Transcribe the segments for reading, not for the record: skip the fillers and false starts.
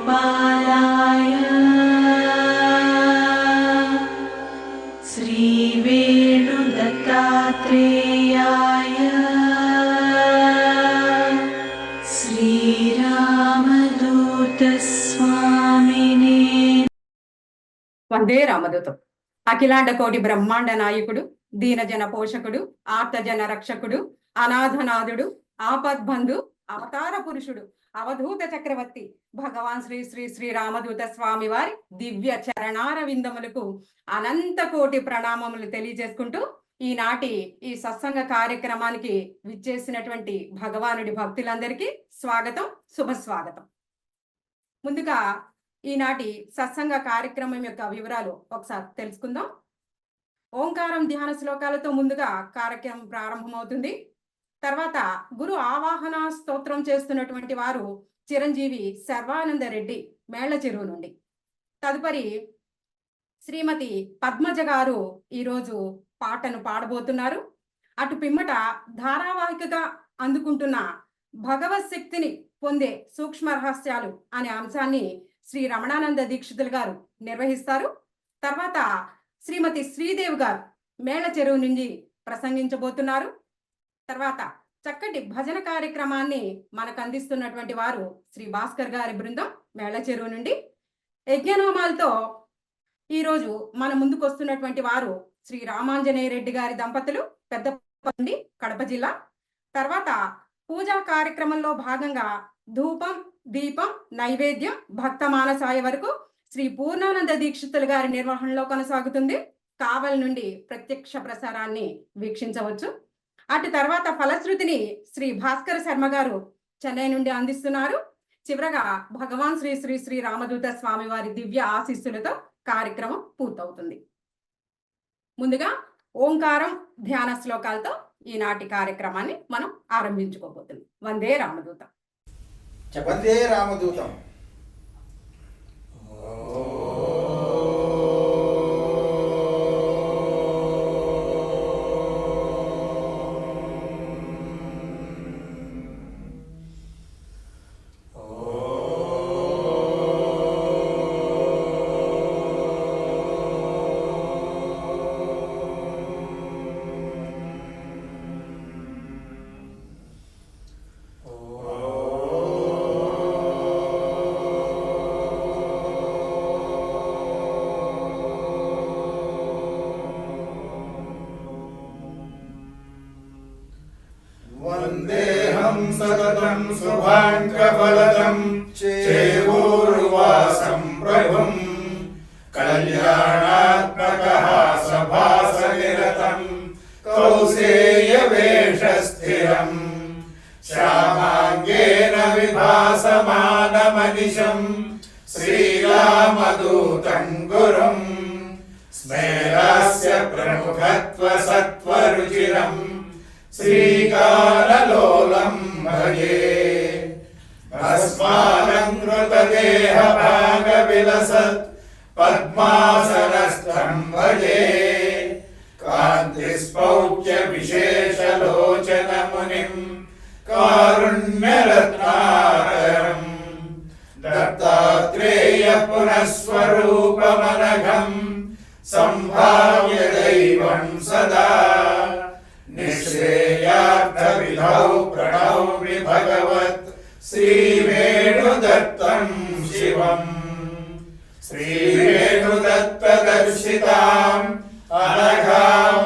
श्रीवेणुगोपालाय श्रीवेणुदत्तात्रेयाय श्रीरामदूतस्वामिने వందే రామదూతం. అఖిలాండ కోటి బ్రహ్మాండ నాయకుడు, దీనజన పోషకుడు, ఆర్తజన రక్షకుడు, అనాథనాథుడు, ఆపద్బంధు, అవతార పురుషుడు, అవధూత చక్రవర్తి భగవాన్ శ్రీ శ్రీ శ్రీ రామదూత స్వామి వారి దివ్య చరణార విందములకు అనంత కోటి ప్రణామములు తెలియజేసుకుంటూ ఈనాటి ఈ సత్సంగ కార్యక్రమానికి విచ్చేసినటువంటి భగవానుడి భక్తులందరికీ స్వాగతం, శుభస్వాగతం. ముందుగా ఈనాటి సత్సంగ కార్యక్రమం యొక్క వివరాలు ఒకసారి తెలుసుకుందాం. ఓంకారం ధ్యాన శ్లోకాలతో ముందుగా కార్యక్రమం ప్రారంభమవుతుంది. తర్వాత గురు ఆవాహన స్తోత్రం చేస్తున్నటువంటి వారు చిరంజీవి సర్వానంద రెడ్డి మేళ్ల చెరువు నుండి. తదుపరి శ్రీమతి పద్మజ గారు ఈరోజు పాటను పాడబోతున్నారు. అటు పిమ్మట ధారావాహికగా అందుకుంటున్న భగవత్ శక్తిని పొందే సూక్ష్మ రహస్యాలు అనే అంశాన్ని శ్రీ రమణానంద దీక్షితులు గారు నిర్వహిస్తారు. తర్వాత శ్రీమతి శ్రీదేవి గారు మేళ్ల చెరువు నుండి ప్రసంగించబోతున్నారు. తర్వాత చక్కటి భజన కార్యక్రమాన్ని మనకు అందిస్తున్నటువంటి వారు శ్రీ భాస్కర్ గారి బృందం మేళ్ల చెరువు నుండి. యజ్ఞనోమాలతో ఈరోజు మన ముందుకు వస్తున్నటువంటి వారు శ్రీ రామాంజనేయ రెడ్డి గారి దంపతులు పెద్దపల్లి కడప జిల్లా. తర్వాత పూజా కార్యక్రమంలో భాగంగా ధూపం, దీపం, నైవేద్యం, భక్త మానసాయ వరకు శ్రీ పూర్ణానంద దీక్షితులు గారి నిర్వహణలో కొనసాగుతుంది. కావలి నుండి ప్రత్యక్ష ప్రసారాన్ని వీక్షించవచ్చు. అటు తర్వాత ఫలశ్రుతిని శ్రీ భాస్కర శర్మ గారు చెన్నై నుండి అందిస్తున్నారు. చివరగా భగవాన్ శ్రీ శ్రీ శ్రీ రామదూత స్వామి వారి దివ్య ఆశీస్సులతో కార్యక్రమం పూర్తవుతుంది. ముందుగా ఓంకారం ధ్యాన శ్లోకాలతో ఈనాటి కార్యక్రమాన్ని మనం ఆరంభించుకోబోతున్నాం. వందే రామదూతం. వందే రామదూతం. వందేహం సతతం శుభాంకఫలదం చేవూర్వాసం ప్రభుం కళ్యాణాత్మకః సభాసనిరతం కౌసేయవేషస్థిరం శ్యామాంగేన విభాసమానమనిశం శ్రీరామదూతం గురుం స్మేరాస్య ప్రముఖత్వ సత్వరుచిరం శ్రీకారలోలం భజే భస్మాలంకృతదేహ భాగవిలసత్ పద్మాసనస్థం భజే కాంతిస్పౌచ్య విశేషలోచన మునిం కారుణ్యరత్నాకరం దత్తాత్రేయ పునఃస్వరూపమనఘం సంభావ్య దైవం సదా నిశ్రేయార్థవిధౌ ప్రణౌమి భగవత్ శ్రీవేణుదత్తం శివం శ్రీవేణుదత్తదర్శితాం అనఘాం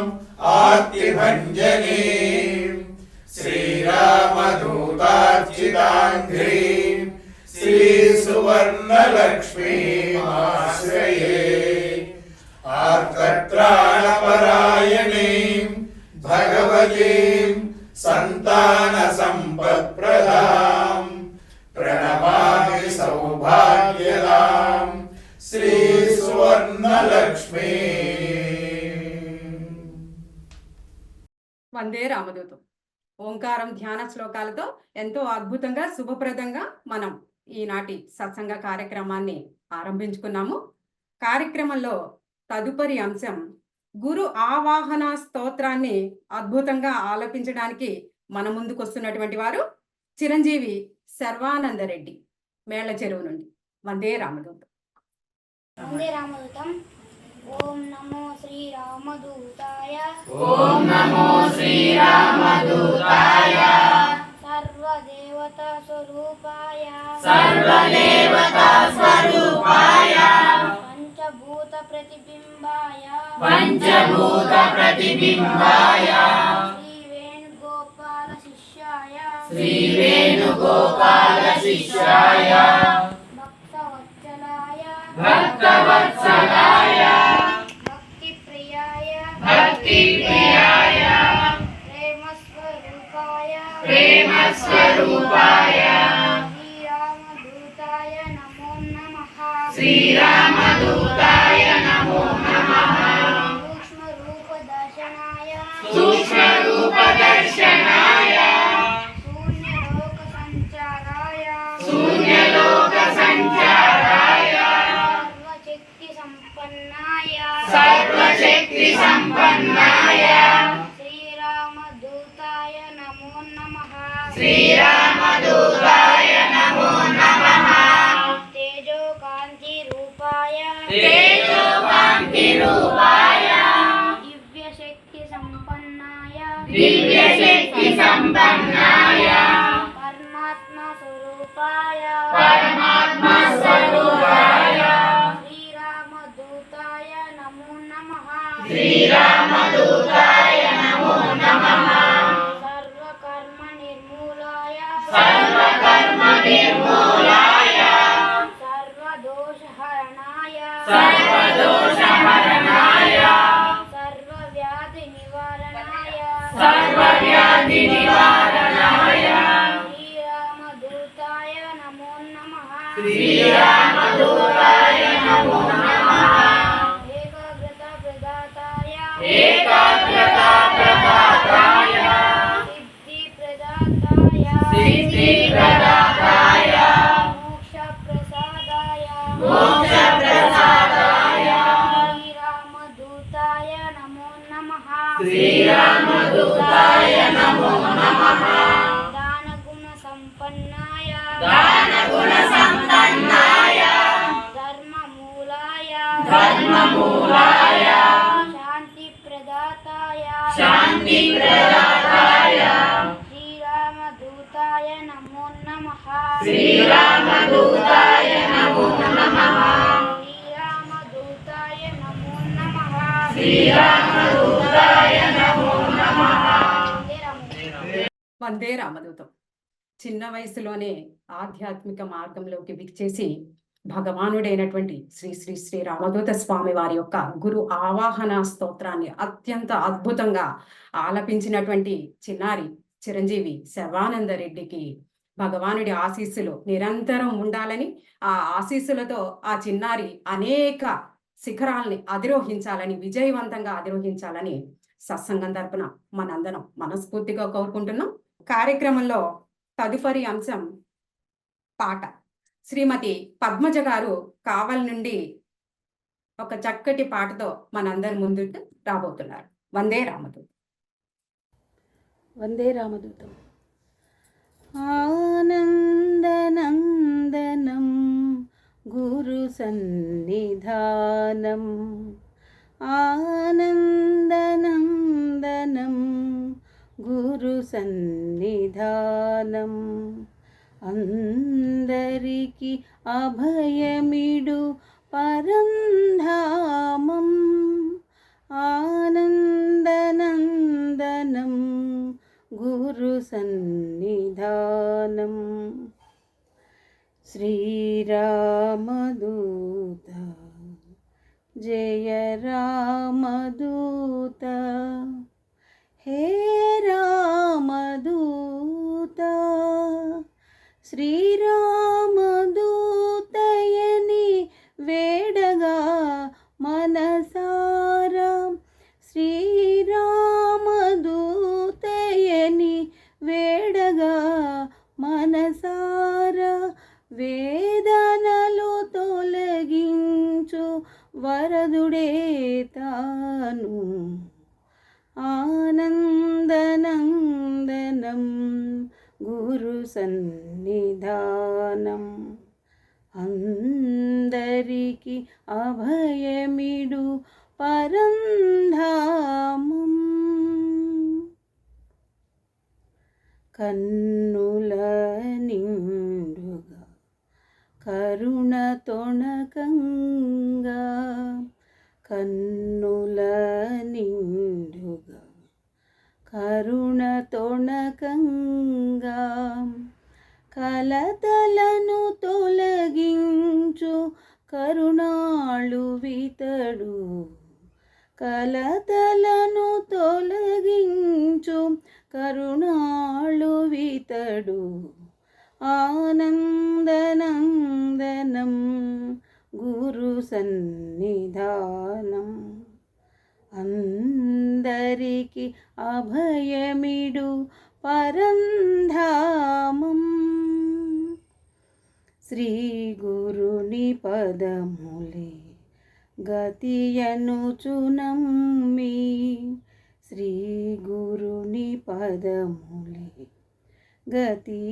ఆర్తిభంజనీం శ్రీరామదూతార్చితాంఘ్రీం శ్రీసువర్ణలక్ష్మీమాశ్రయే ఆర్తత్రాణపరాయణీం భగవతీం సంతాన సంపత్ప్రదాం ప్రణమామి సౌభాగ్యదాం శ్రీ సువర్ణలక్ష్మీ. వందే రామదూతం. ఓంకారం ధ్యాన శ్లోకాలతో ఎంతో అద్భుతంగా శుభప్రదంగా మనం ఈనాటి సత్సంగ కార్యక్రమాన్ని ఆరంభించుకున్నాము. కార్యక్రమంలో తదుపరి అంశం గురు ఆవాహన స్తోత్రాన్ని అద్భుతంగా ఆలపించడానికి మన ముందుకు వస్తున్నటువంటి వారు చిరంజీవి సర్వానందరెడ్డి మేళ్ల చెరువు నుండి. వందే రామదూతం. వందే రామదూతం. ఓం నమో శ్రీరామదూతాయ. ఓం నమో శ్రీరామదూతాయ. సర్వదేవతా స్వరూపాయ. సర్వదేవతా స్వరూపాయ. పంచభూత ప్రతిబింబాయ. పంచభూత ప్రతిబింబాయ. శ్రీ వేణుగోపాల శిష్యాయ. శ్రీ వేణుగోపాల శిష్యాయ. భక్తవత్సలాయ. భక్తవత్సలాయ. భక్తిప్రియాయ. భక్తిప్రియాయ. ప్రేమస్వరూపాయ. ప్రేమస్వరూపాయ. శ్రీరామదూతాయ నమో నమః. శ్రీరామదూతాయ నమో నమః. సూక్ష్మరూపదర్శనాయ. సూక్ష్మరూపదర్శనాయ. శూన్యలోకసంచారాయ. శూన్యలోకసంచారాయ. సర్వశక్తి సంపన్నాయ. సర్వశక్తి సంపన్నాయ. శ్రీరామదూతాయ నమో నమః. శ్రీరామదూతాయ నమో నమః. తేజోకాంతి రూపాయ. తేజోకాంతి రూపాయ. దివ్యశక్తి సంపన్నాయ. దివ్యశక్తి సంపన్నాయ. పరమాత్మ స్వరూపాయ. పరమాత్మ స్వరూపాయ. శ్రీరామదూతాయ నమో నమః. శ్రీరామదూతాయ నమో నమః. సర్వకర్మ నిర్మూలాయ. సర్వకర్మ నిర్మూలాయ. సర్వదోషహరణాయ. సర్వదోషహరణాయ. సర్వవ్యాధి నివారణాయ. సర్వవ్యాధి నివారణాయ. శ్రీరామదూతాయ నమో నమః. శ్రీరామదూతాయ నమో నమః. ఏకాగ్రత ప్రదాతాయ. ఏకాగ్రత ప్రదాతాయ. సిద్ధి ప్రదాతాయ. సిద్ధి ప్రదాతాయ. మోక్ష ప్రసాదాయ. మోక్ష ప్రసాదాయ. శ్రీరామదూతాయ నమో నమః. శ్రీరామదూతాయ నమో నమః. దానగుణ సంపన్నాయ. దానగుణ సంపన్నాయ. ధర్మమూలాయ. ధర్మమూలాయ. శాంతి ప్రదాతాయ. శాంతి ప్రదాతాయ. శ్రీరామదూతాయ నమో నమః. శ్రీరామదూతాయ నమో నమః. శ్రీరామదూతాయ నమో నమః. శ్రీరామదూతాయ నమో నమః. వందే రామదూతం. చిన్న వయసులోనే ఆధ్యాత్మిక మార్గంలోకి విచ్చేసి భగవానుడైనటువంటి శ్రీ శ్రీ శ్రీ రామదూత స్వామి వారి యొక్క గురు ఆవాహన స్తోత్రాన్ని అత్యంత అద్భుతంగా ఆలపించినటువంటి చిన్నారి చిరంజీవి సర్వానందరెడ్డికి భగవానుడి ఆశీస్సులు నిరంతరం ఉండాలని, ఆ ఆశీస్సులతో ఆ చిన్నారి అనేక శిఖరాల్ని అధిరోహించాలని, విజయవంతంగా అధిరోహించాలని సత్సంగం తరపున మనందరం మనస్ఫూర్తిగా కోరుకుంటున్నాం. కార్యక్రమంలో తదుపరి అంశం పాట. శ్రీమతి పద్మజ గారు కావల్ నుండి ఒక చక్కటి పాటతో మనందరి ముందుకు రాబోతున్నారు. వందే రామదూతం. వందే రామదూతం. ఆనందనందనం గురు సన్నిధానం. ఆనందనందనం గురు సన్నిధానం. అందరికి అభయమిడు పరంధామం. ఆనందనందనం గురు సన్నిధానం. శ్రీరామదూత జయ రామదూత. హే రామదూత శ్రీరామదూతయని వేడగా మనసారా. శ్రీరామదూతయని వేడగా మనసారా. వేదనలు తొలగించు వరదుడే తాను ఆనందనందనం గురు సన్నిధానం అందరికి అభయమిడు పరంధామం కన్నుల నిండుగా కరుణ తొణకంగా కన్నుల నిండుగా కరుణ తొణకంగా కలతలను తొలగించు కరుణాళు వితడు కలతలను తొలగించు కరుణాళు వితడు ఆనందనందనం గురు సన్నిధానం అందరికి అభయమిడు పరంధామం శ్రీ గురుని పదములే గతియనుచునమ్మి శ్రీ గురుని పదములే గతియనుచునమ్మి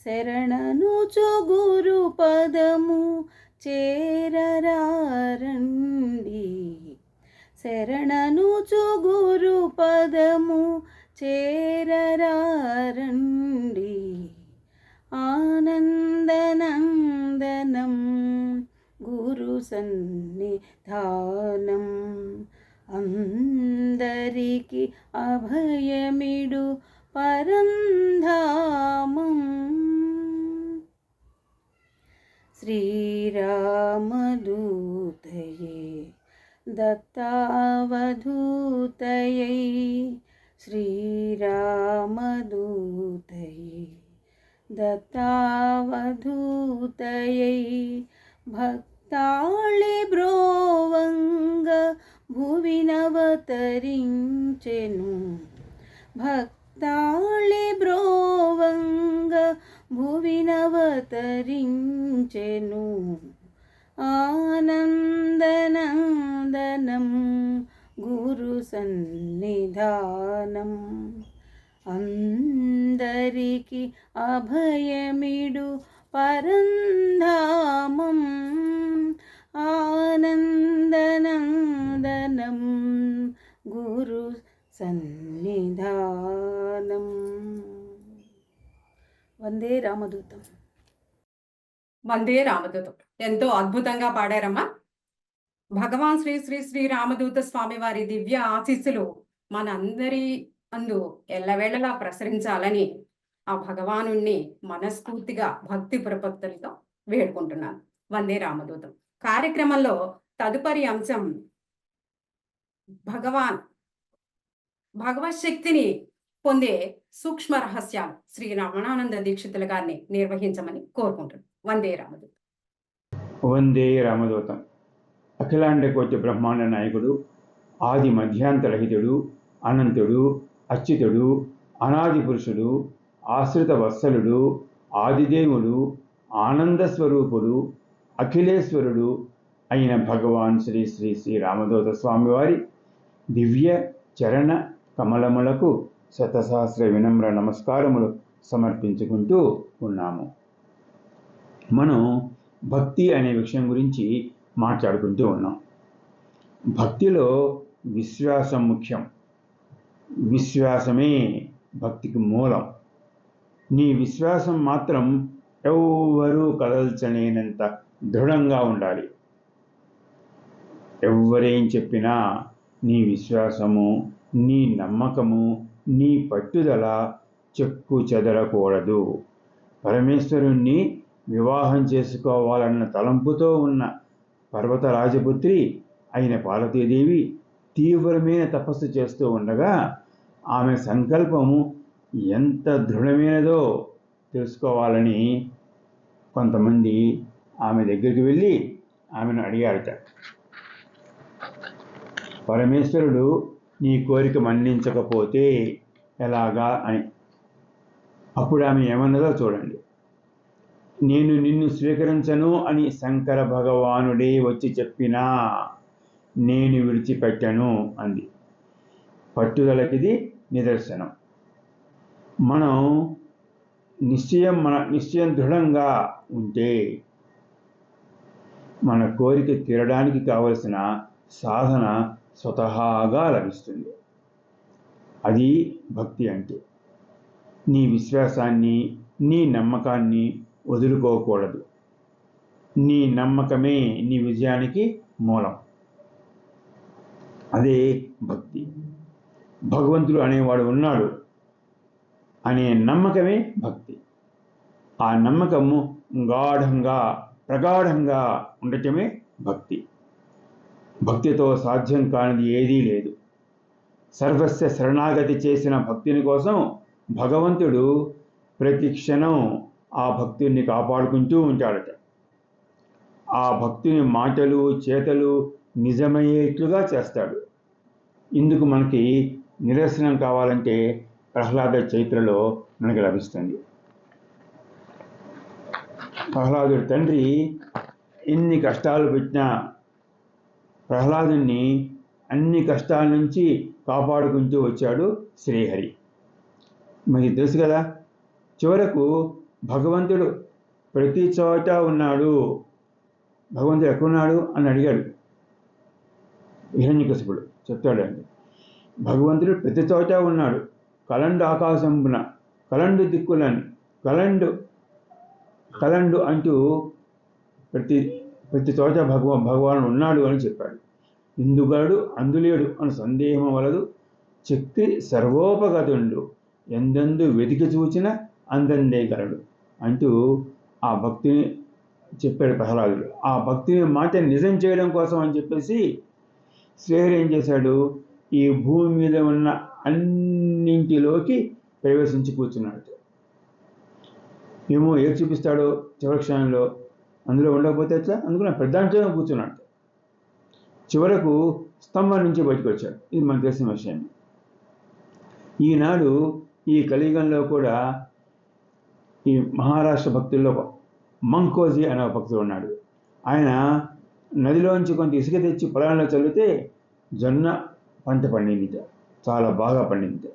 శరణనుచు గురు పదము చేరరారండి శరణనుచు గురు పదము చేరరారండి ఆనందనందనం గురు సన్నిధానం అందరికి అభయమిడు పరంధామం శ్రీరామదూతయే దత్తావధూతయై శ్రీరామదూతయే దత్తావధూతయై భక్తాళి బ్రోవంగ భువినవతరించెను భక్తాళి బ్రోవంగ భువినవతరించెను ఆనందనందనం గురు సన్నిధానం అందరికి అభయమిడు పరంధామం ఆనందనందనం గురు సన్నిధానం వందే రామదూతం. వందే రామదూతం. ఎంతో అద్భుతంగా పాడారమ్మా. భగవాన్ శ్రీ శ్రీ శ్రీ రామదూత స్వామి వారి దివ్య ఆశీస్సులు మనందరి అందు ఎల్లవేళలా ప్రసరించాలని ఆ భగవానుణ్ణి మనస్ఫూర్తిగా భక్తి ప్రపత్తులతో వేడుకుంటున్నాను. వందే రామదూతం కార్యక్రమంలో తదుపరి అంశం భగవత్ శక్తిని పొందే సూక్ష్మ రహస్యాలు శ్రీ రమణానంద దీక్షితుల గారిని నిర్వహించమని కోరుకుంటున్నాను. వందే రామదూతం. వందే రామదూతం. అఖిలాండ కోటి బ్రహ్మాండ నాయకుడు, ఆది మధ్యాంతరహితుడు, అనంతుడు, అచ్యుతుడు, అనాది పురుషుడు, ఆశ్రిత వత్సలుడు, ఆదిదేవుడు, ఆనంద స్వరూపుడు, అఖిలేశ్వరుడు అయిన భగవాన్ శ్రీ శ్రీ శ్రీ రామదూత స్వామివారి దివ్య చరణ కమలములకు శతసహస్ర వినమ్ర నమస్కారములు సమర్పించుకుంటూ ఉన్నాము. మనం భక్తి అనే విషయం గురించి మాట్లాడుకుంటూ ఉన్నాం. భక్తిలో విశ్వాసం ముఖ్యం. విశ్వాసమే భక్తికి మూలం. నీ విశ్వాసం మాత్రం ఎవ్వరూ కదల్చలేనంత దృఢంగా ఉండాలి. ఎవ్వరేం చెప్పినా నీ విశ్వాసము, నీ నమ్మకము, నీ పట్టుదల చెక్కు చెదరకూడదు. పరమేశ్వరుణ్ణి వివాహం చేసుకోవాలన్న తలంపుతో ఉన్న పర్వత రాజపుత్రి అయిన పార్వతీదేవి తీవ్రమైన తపస్సు చేస్తూ ఉండగా ఆమె సంకల్పము ఎంత దృఢమైనదో తెలుసుకోవాలని కొంతమంది ఆమె దగ్గరికి వెళ్ళి ఆమెను అడిగారట. పరమేశ్వరుడు నీ కోరిక మన్నించకపోతే ఎలాగా అని. అప్పుడు ఆమె ఏమన్నదో చూడండి. నేను నిన్ను స్వీకరించను అని శంకర భగవానుడే వచ్చి చెప్పినా నేను విడిచిపెట్టను అంది. పట్టుదలకిది నిదర్శనం. మన నిశ్చయం దృఢంగా ఉంటే మన కోరిక తీరడానికి కావలసిన సాధన స్వతహాగా లభిస్తుంది. అది భక్తి అంటే. నీ విశ్వాసాన్ని, నీ నమ్మకాన్ని వదులుకోకూడదు. నీ నమ్మకమే నీ విజయానికి మూలం. అదే భక్తి. భగవంతుడు అనేవాడు ఉన్నాడు అనే నమ్మకమే భక్తి. ఆ నమ్మకము ప్రగాఢంగా ఉండటమే భక్తి. భక్తితో సాధ్యం కానిది ఏదీ లేదు. సర్వస్వ శరణాగతి చేసిన భక్తిని కోసం భగవంతుడు ప్రతి క్షణం ఆ భక్తుని కాపాడుకుంటూ ఉంటాడట. ఆ భక్తుని మాటలు చేతలు నిజమయ్యేట్లుగా చేస్తాడు. ఇందుకు మనకి నిదర్శనం కావాలంటే ప్రహ్లాద చరిత్రలో మనకి లభిస్తుంది. ప్రహ్లాదుడి తండ్రి ఎన్ని కష్టాలు పెట్టినా ప్రహ్లాదుని అన్ని కష్టాల నుంచి కాపాడుకుంటూ వచ్చాడు శ్రీహరి. మనకి తెలుసు కదా, చివరకు భగవంతుడు ప్రతి చోట ఉన్నాడు. భగవంతుడు ఎక్కడున్నాడు అని అడిగాడు హిరణ్యకశిపుడు. చెప్తాడండి, భగవంతుడు ప్రతి చోట ఉన్నాడు. కలండు ఆకాశంబున, కలండు దిక్కులని, కలండు అంటూ ప్రతి చోట భగవానుడు ఉన్నాడు అని చెప్పాడు. ఇందుగలడు అందులేడు అని సందేహం వలదు. శక్తి సర్వోపగతుండు, ఎందెందు వెతికి చూచిన అందందే గలడు అంటూ ఆ భక్తిని చెప్పాడు ప్రహ్లాదుడు. ఆ భక్తిని మాట నిజం చేయడం కోసం అని చెప్పేసి శ్రీహరి ఏం చేశాడు, ఈ భూమి మీద ఉన్న అన్నింటిలోకి ప్రవేశించి కూర్చున్నాడు. ఏమో ఏది చూపిస్తాడో చివరి క్షణంలో, అందులో ఉండకపోతే ఎట్లా అందుకున్న పెద్దాంట్లో కూర్చున్నాడు. చివరకు స్తంభం నుంచి బయటకు వచ్చాడు. ఇది మనకు తెలిసిన విషయం. ఈనాడు ఈ కలియుగంలో కూడా ఈ మహారాష్ట్ర భక్తుల్లో మంకోజీ అనే భక్తుడు ఉన్నాడు. ఆయన నదిలోంచి కొంత ఇసుక తెచ్చి పొలంలో చల్లితే జొన్న పంట పండింది, చాలా బాగా పండింది.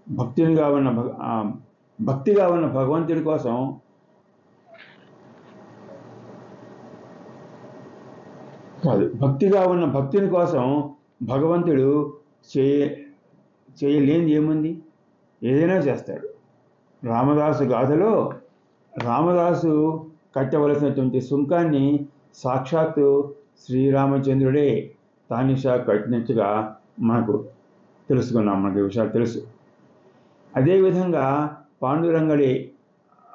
భక్తిగా ఉన్న భగవంతుడి కోసం భక్తిగా ఉన్న భక్తుని కోసం భగవంతుడు చేయలేనిది ఏముంది, ఏదైనా చేస్తాడు. రామదాసు గాథలో రామదాసు కట్టవలసినటువంటి సుంకాన్ని సాక్షాత్తు శ్రీరామచంద్రుడే తానిషా కట్టినట్టుగా మనకు తెలుసుకున్నాం. మనకి విషయాలు తెలుసు. అదేవిధంగా పాండురంగడే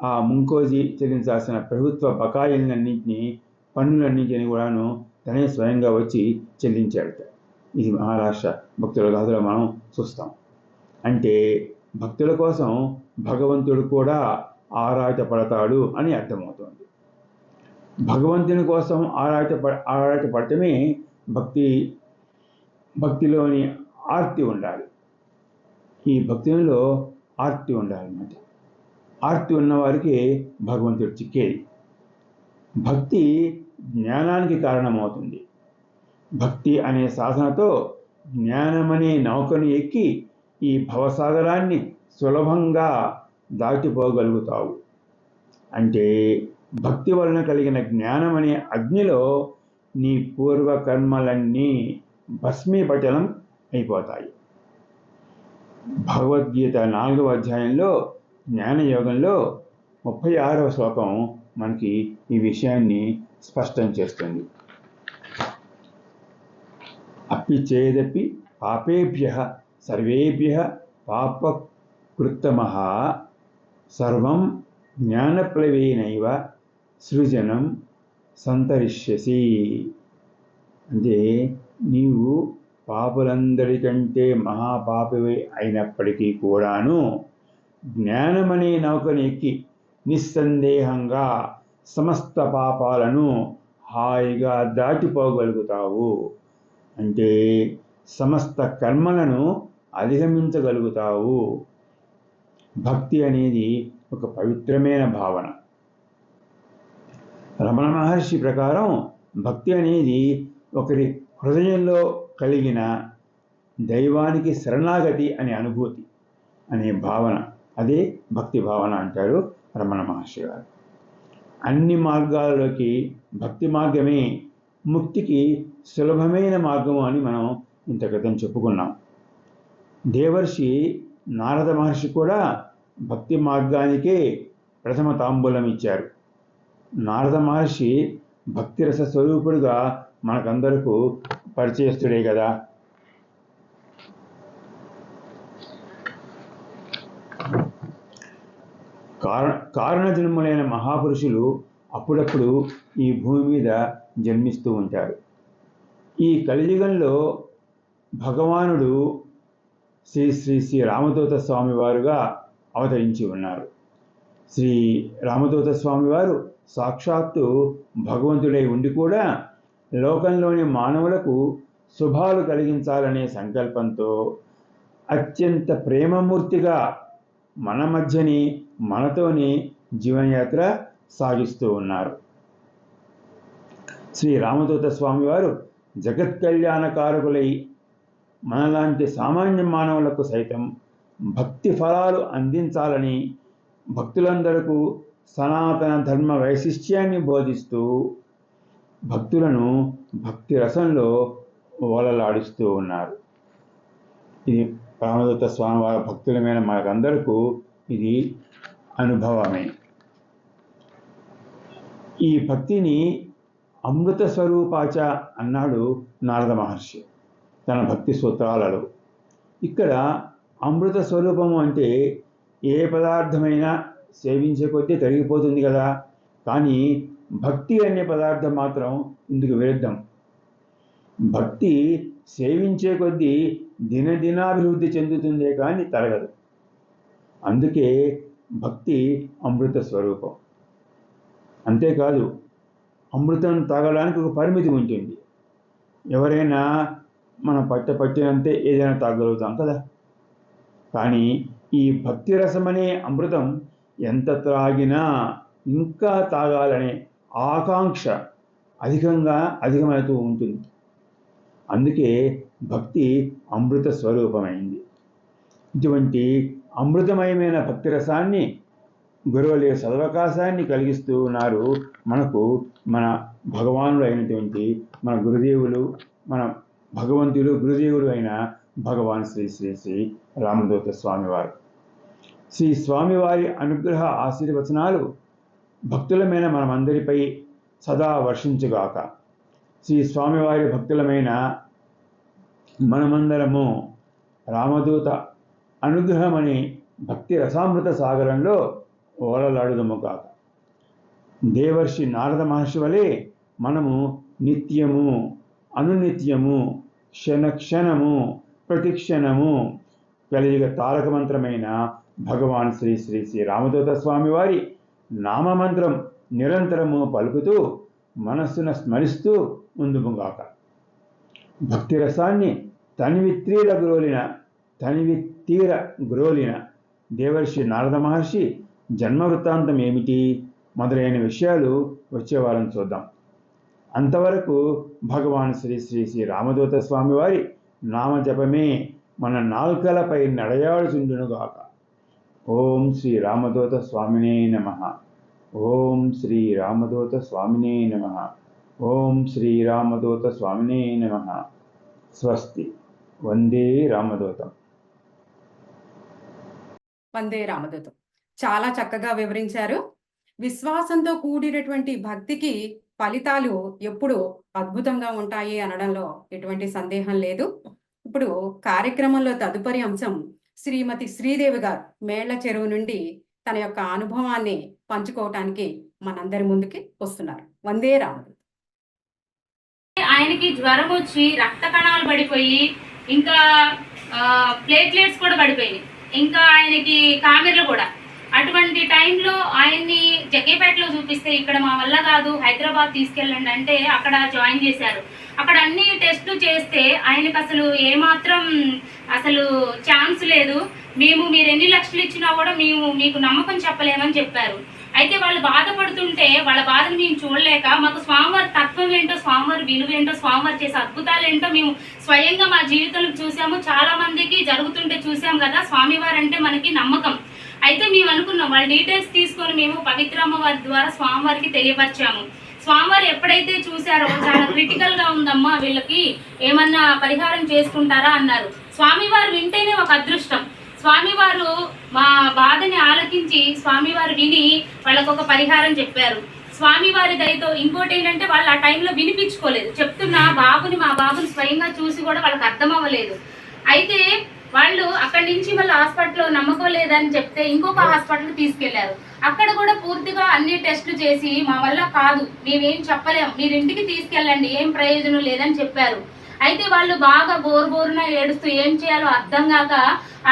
ఆ ముంకోజీ చెల్లించాల్సిన ప్రభుత్వ పన్నులన్నింటినీ కూడాను తనే స్వయంగా వచ్చి చెల్లించాడట. ఇది మహారాష్ట్ర భక్తుల గాథలో మనం చూస్తాం. అంటే భక్తుల కోసం భగవంతుడు కూడా ఆరాటపడతాడు అని అర్థమవుతుంది. భగవంతుని కోసం ఆరాటపడటమే భక్తిలోని ఆర్తి ఉండాలి. ఈ భక్తిలో ఆర్తి ఉండాలన్నమాట. ఆర్తి ఉన్నవారికి భగవంతుడు చిక్కేది. భక్తి జ్ఞానానికి కారణమవుతుంది. భక్తి అనే సాధనతో జ్ఞానమనే నౌకను ఎక్కి ఈ భవసాగరాన్ని సులభంగా దాటిపోగలుగుతావు. అంటే భక్తి వలన కలిగిన జ్ఞానం అనే అగ్నిలో నీ పూర్వకర్మలన్నీ భస్మీపటలం అయిపోతాయి. భగవద్గీత 4వ అధ్యాయంలో జ్ఞానయోగంలో 36వ శ్లోకం మనకి ఈ విషయాన్ని స్పష్టం చేస్తుంది. అప్పి చేదపి పాపేభ్యః సర్వేభ్యః పాపకృత్తమః సర్వం జ్ఞానప్లవేనైవ సృజనం సంతరిష్యసి. అంటే నీవు పాపులందరికంటే మహాపాపివై అయినప్పటికీ కూడాను జ్ఞానమనే నౌకను ఎక్కి నిస్సందేహంగా సమస్త పాపాలను హాయిగా దాటిపోగలుగుతావు. అంటే సమస్త కర్మలను అధిగమించగలుగుతావు. భక్తి అనేది ఒక పవిత్రమైన భావన. రమణ మహర్షి ప్రకారం భక్తి అనేది ఒకరి హృదయంలో కలిగిన దైవానికి శరణాగతి అనే అనుభూతి అనే భావన, అదే భక్తి భావన అంటారు రమణ మహర్షి గారు. అన్ని మార్గాల్లోకి భక్తి మార్గమే ముక్తికి సులభమైన మార్గము అని మనం ఇంత క్రితం చెప్పుకున్నాం. దేవర్షి నారద మహర్షి కూడా భక్తి మార్గానికే ప్రథమ తాంబూలం ఇచ్చారు. నారద మహర్షి భక్తి రస స్వరూపుడుగా మనకందరకు పరిచయస్తుడే కదా. కారణ జన్ములైన మహాపురుషులు అప్పుడప్పుడు ఈ భూమి మీద జన్మిస్తూ ఉంటారు. ఈ కలియుగంలో భగవానుడు శ్రీ శ్రీ శ్రీ రామదూత స్వామి వారుగా అవతరించి ఉన్నారు. శ్రీ రామదూత స్వామి వారు సాక్షాత్తు భగవంతుడై ఉండి కూడా లోకంలోని మానవులకు శుభాలు కలిగించాలనే సంకల్పంతో అత్యంత ప్రేమమూర్తిగా మన మధ్యని మనతోని జీవనయాత్ర సాగిస్తూ ఉన్నారు. శ్రీ రామదూత స్వామి వారు జగత్ కళ్యాణకారకులై మనలాంటి సామాన్య మానవులకు సైతం భక్తి ఫలాలు అందించాలని భక్తులందరకు సనాతన ధర్మ వైశిష్ట్యాన్ని బోధిస్తూ భక్తులను భక్తి రసంలో ఓలలాడిస్తూ ఉన్నారు. ఇది రామదూత స్వామి వారి భక్తులమైన మనకందరకు ఇది అనుభవమే. ఈ భక్తిని అమృత స్వరూపాచ అన్నాడు నారద మహర్షి తన భక్తి సూత్రాలలో. ఇక్కడ అమృత స్వరూపము అంటే ఏ పదార్థమైనా సేవించే కొద్దీ తరిగిపోతుంది కదా, కానీ భక్తి అనే పదార్థం మాత్రం ఇందుకు విరుద్ధం. భక్తి సేవించే కొద్దీ దినదినాభివృద్ధి చెందుతుందే కానీ తరగదు. అందుకే భక్తి అమృత స్వరూపం. అంతేకాదు అమృతం తాగడానికి ఒక పరిమితి ఉంటుంది. ఎవరైనా మనం పట్టినంతే ఏదైనా తాగలుగుతాం కదా. కానీ ఈ భక్తి రసమనే అమృతం ఎంత త్రాగినా ఇంకా తాగాలనే ఆకాంక్ష అధికమవుతూ ఉంటుంది. అందుకే భక్తి అమృత స్వరూపమైంది. ఇటువంటి అమృతమయమైన భక్తి రసాన్ని గురువుల సదవకాశాన్ని కలిగిస్తూ ఉన్నారు మనకు మన భగవానుడు అయినటువంటి మన గురుదేవులు, మన భగవంతులు గురుదేవుడు అయిన భగవాన్ శ్రీ శ్రీ శ్రీ రామదూత స్వామివారు. శ్రీ స్వామివారి అనుగ్రహ ఆశీర్వచనాలు భక్తులమైన మనమందరిపై సదా వర్షించుగాక. శ్రీ స్వామివారి భక్తులమైన మనమందరము రామదూత అనుగ్రహమని భక్తి రసామృత సాగరంలో ఓలలాడుదము కాక. దేవర్షి నారద మహర్షి వలె మనము నిత్యము అనునిత్యము క్షణక్షణము ప్రతిక్షణము కలియుగ తారక మంత్రమైన భగవాన్ శ్రీ శ్రీ శ్రీ రామదూత స్వామి వారి నామమంత్రం నిరంతరము పలుకుతూ మనస్సును స్మరిస్తూ ముందుగాక. భక్తి రసాన్ని తనివి తీర గ్రోలిన దేవర్షి నారద మహర్షి జన్మ వృత్తాంతం ఏమిటి మొదలైన విషయాలు వచ్చేవారం చూద్దాం. అంతవరకు భగవాన్ శ్రీ శ్రీ శ్రీ రామదూత స్వామి వారి నామజపమే మన నాల్కలపై నడయాడుచుండునుగాక. ఓం శ్రీ రామదూత స్వామినే నమః. ఓం శ్రీ రామదూత స్వామినే నమః. ఓం శ్రీ రామదూత స్వామినే నమః. స్వస్తి. వందే రామదూతం. వందే రామదూతం. చాలా చక్కగా వివరించారు. విశ్వాసంతో కూడినటువంటి భక్తికి ఫలితాలు ఎప్పుడు అద్భుతంగా ఉంటాయి అనడంలో ఎటువంటి సందేహం లేదు. ఇప్పుడు కార్యక్రమంలో తదుపరి అంశం శ్రీమతి శ్రీదేవి గారు మేళ్ల చెరువు నుండి తన యొక్క అనుభవాన్ని పంచుకోవటానికి మనందరి ముందుకి వస్తున్నారు. వందే రామదూతం. ఆయనకి జ్వరం వచ్చి రక్త కణాలు పడిపోయి ఇంకా ప్లేట్లెట్స్ కూడా పడిపోయినాయి, ఇంకా ఆయనకి కామెర్లు కూడా. అటువంటి టైంలో ఆయన్ని జగ్గేపేటలో చూపిస్తే ఇక్కడ మా వల్ల కాదు హైదరాబాద్ తీసుకెళ్ళండి అంటే అక్కడ జాయిన్ చేశారు. అక్కడ అన్ని టెస్టులు చేస్తే ఆయనకు అసలు ఏమాత్రం ఛాన్స్ లేదు, మీరు ఎన్ని లక్షలు ఇచ్చినా కూడా మేము మీకు నమ్మకం చెప్పలేమని చెప్పారు. అయితే వాళ్ళు బాధపడుతుంటే వాళ్ళ బాధను మేము చూడలేక మాకు స్వామివారి తత్వం ఏంటో, స్వామివారి విలువ ఏంటో, స్వామివారు చేసే అద్భుతాలు ఏంటో మేము స్వయంగా మా జీవితంలో చూసాము. చాలా మందికి జరుగుతుంటే చూసాం కదా. స్వామివారు అంటే మనకి నమ్మకం. అయితే మేము అనుకున్నాం వాళ్ళ డీటెయిల్స్ తీసుకొని మేము పవిత్ర అమ్మవారి ద్వారా స్వామివారికి తెలియపరిచాము. స్వామివారు ఎప్పుడైతే చూసారో చాలా క్రిటికల్ గా ఉందమ్మా, వీళ్ళకి ఏమన్నా పరిహారం చేసుకుంటారా అన్నారు. స్వామివారు వింటేనే ఒక అదృష్టం. స్వామివారు మా బాధని ఆలకించి స్వామివారు విని వాళ్ళకు ఒక పరిహారం చెప్పారు. స్వామివారి దయతో ఇంకోటి ఏంటంటే వాళ్ళు ఆ టైంలో వినిపించుకోలేదు. చెప్తున్న మా బాబుని స్వయంగా చూసి కూడా వాళ్ళకి అర్థం అవ్వలేదు. అయితే వాళ్ళు అక్కడి నుంచి మళ్ళీ హాస్పిటల్లో నమ్మకం లేదని చెప్తే ఇంకొక హాస్పిటల్కి తీసుకెళ్లారు. అక్కడ కూడా పూర్తిగా అన్ని టెస్టులు చేసి మా వల్ల కాదు, మేమేం చెప్పలేము, మీరు ఇంటికి తీసుకెళ్ళండి, ఏం ప్రయోజనం లేదని చెప్పారు. అయితే వాళ్ళు బాగా బోరున ఏడుస్తూ ఏం చేయాలో అర్థం కాక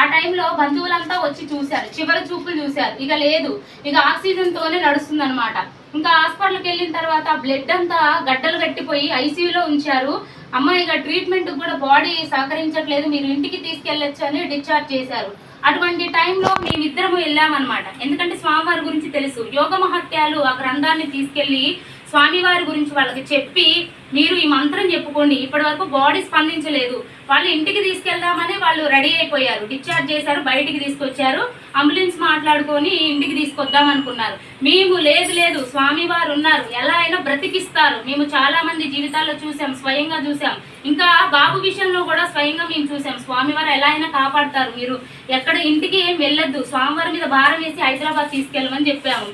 ఆ టైంలో బంధువులంతా వచ్చి చూశారు, చివరి చూపులు చూశారు. ఇక లేదు, ఇక ఆక్సిజన్ తోనే నడుస్తుంది అనమాట. ఇంకా హాస్పిటల్కి వెళ్ళిన తర్వాత బ్లడ్ అంతా గడ్డలు కట్టిపోయి ఐసీయూలో ఉంచారు. అమ్మాయిగా ట్రీట్మెంట్ కూడా బాడీ సహకరించట్లేదు, మీరు ఇంటికి తీసుకెళ్ళొచ్చు అని డిశ్చార్జ్ చేశారు. అటువంటి టైంలో మేమిద్దరము వెళ్ళామన్నమాట. ఎందుకంటే స్వామివారి గురించి తెలుసు. యోగ మహత్యాలు ఆ గ్రంథాన్ని తీసుకెళ్లి స్వామివారి గురించి వాళ్ళకి చెప్పి మీరు ఈ మంత్రం చెప్పుకోండి. ఇప్పటి వరకు బాడీ స్పందించలేదు. వాళ్ళు ఇంటికి తీసుకెళ్దామని వాళ్ళు రెడీ అయిపోయారు, డిశ్చార్జ్ చేశారు, బయటికి తీసుకొచ్చారు, అంబులెన్స్ మాట్లాడుకొని ఇంటికి తీసుకొద్దాం అనుకున్నారు. మేము లేదు స్వామివారు ఉన్నారు, ఎలా అయినా బ్రతికిస్తారు. మేము చాలా మంది జీవితాల్లో చూసాం, స్వయంగా చూసాం. ఇంకా బాబు విషయంలో కూడా స్వయంగా మేము చూసాం. స్వామివారు ఎలా అయినా కాపాడతారు, మీరు ఎక్కడ ఇంటికి ఏం వెళ్ళొద్దు, స్వామివారి మీద భారం వేసి హైదరాబాద్ తీసుకెళ్ళమని చెప్పాము.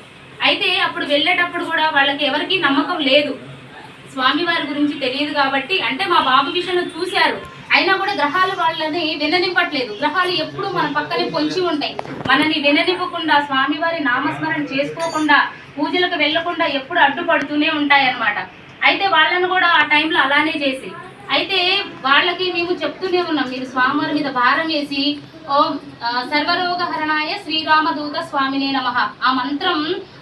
అయితే అప్పుడు వెళ్ళేటప్పుడు కూడా వాళ్ళకి ఎవరికి నమ్మకం లేదు, స్వామివారి గురించి తెలియదు కాబట్టి. అంటే మా బాబు విషయంలో చూశారు, అయినా కూడా గ్రహాలు వాళ్ళని విననివ్వట్లేదు. గ్రహాలు ఎప్పుడు మన పక్కనే పొంచి ఉంటాయి, మనని విననివ్వకుండా, స్వామివారి నామస్మరణ చేసుకోకుండా, పూజలకు వెళ్లకుండా ఎప్పుడు అడ్డుపడుతూనే ఉంటాయి అన్నమాట. అయితే వాళ్ళను కూడా ఆ టైంలో అలానే చేసి, అయితే వాళ్ళకి మేము చెప్తూనే ఉన్నాం, మీరు స్వామివారి మీద భారం వేసి ఓం సర్వరోగహరణాయ శ్రీరామదూత స్వామినే నమః ఆ మంత్రం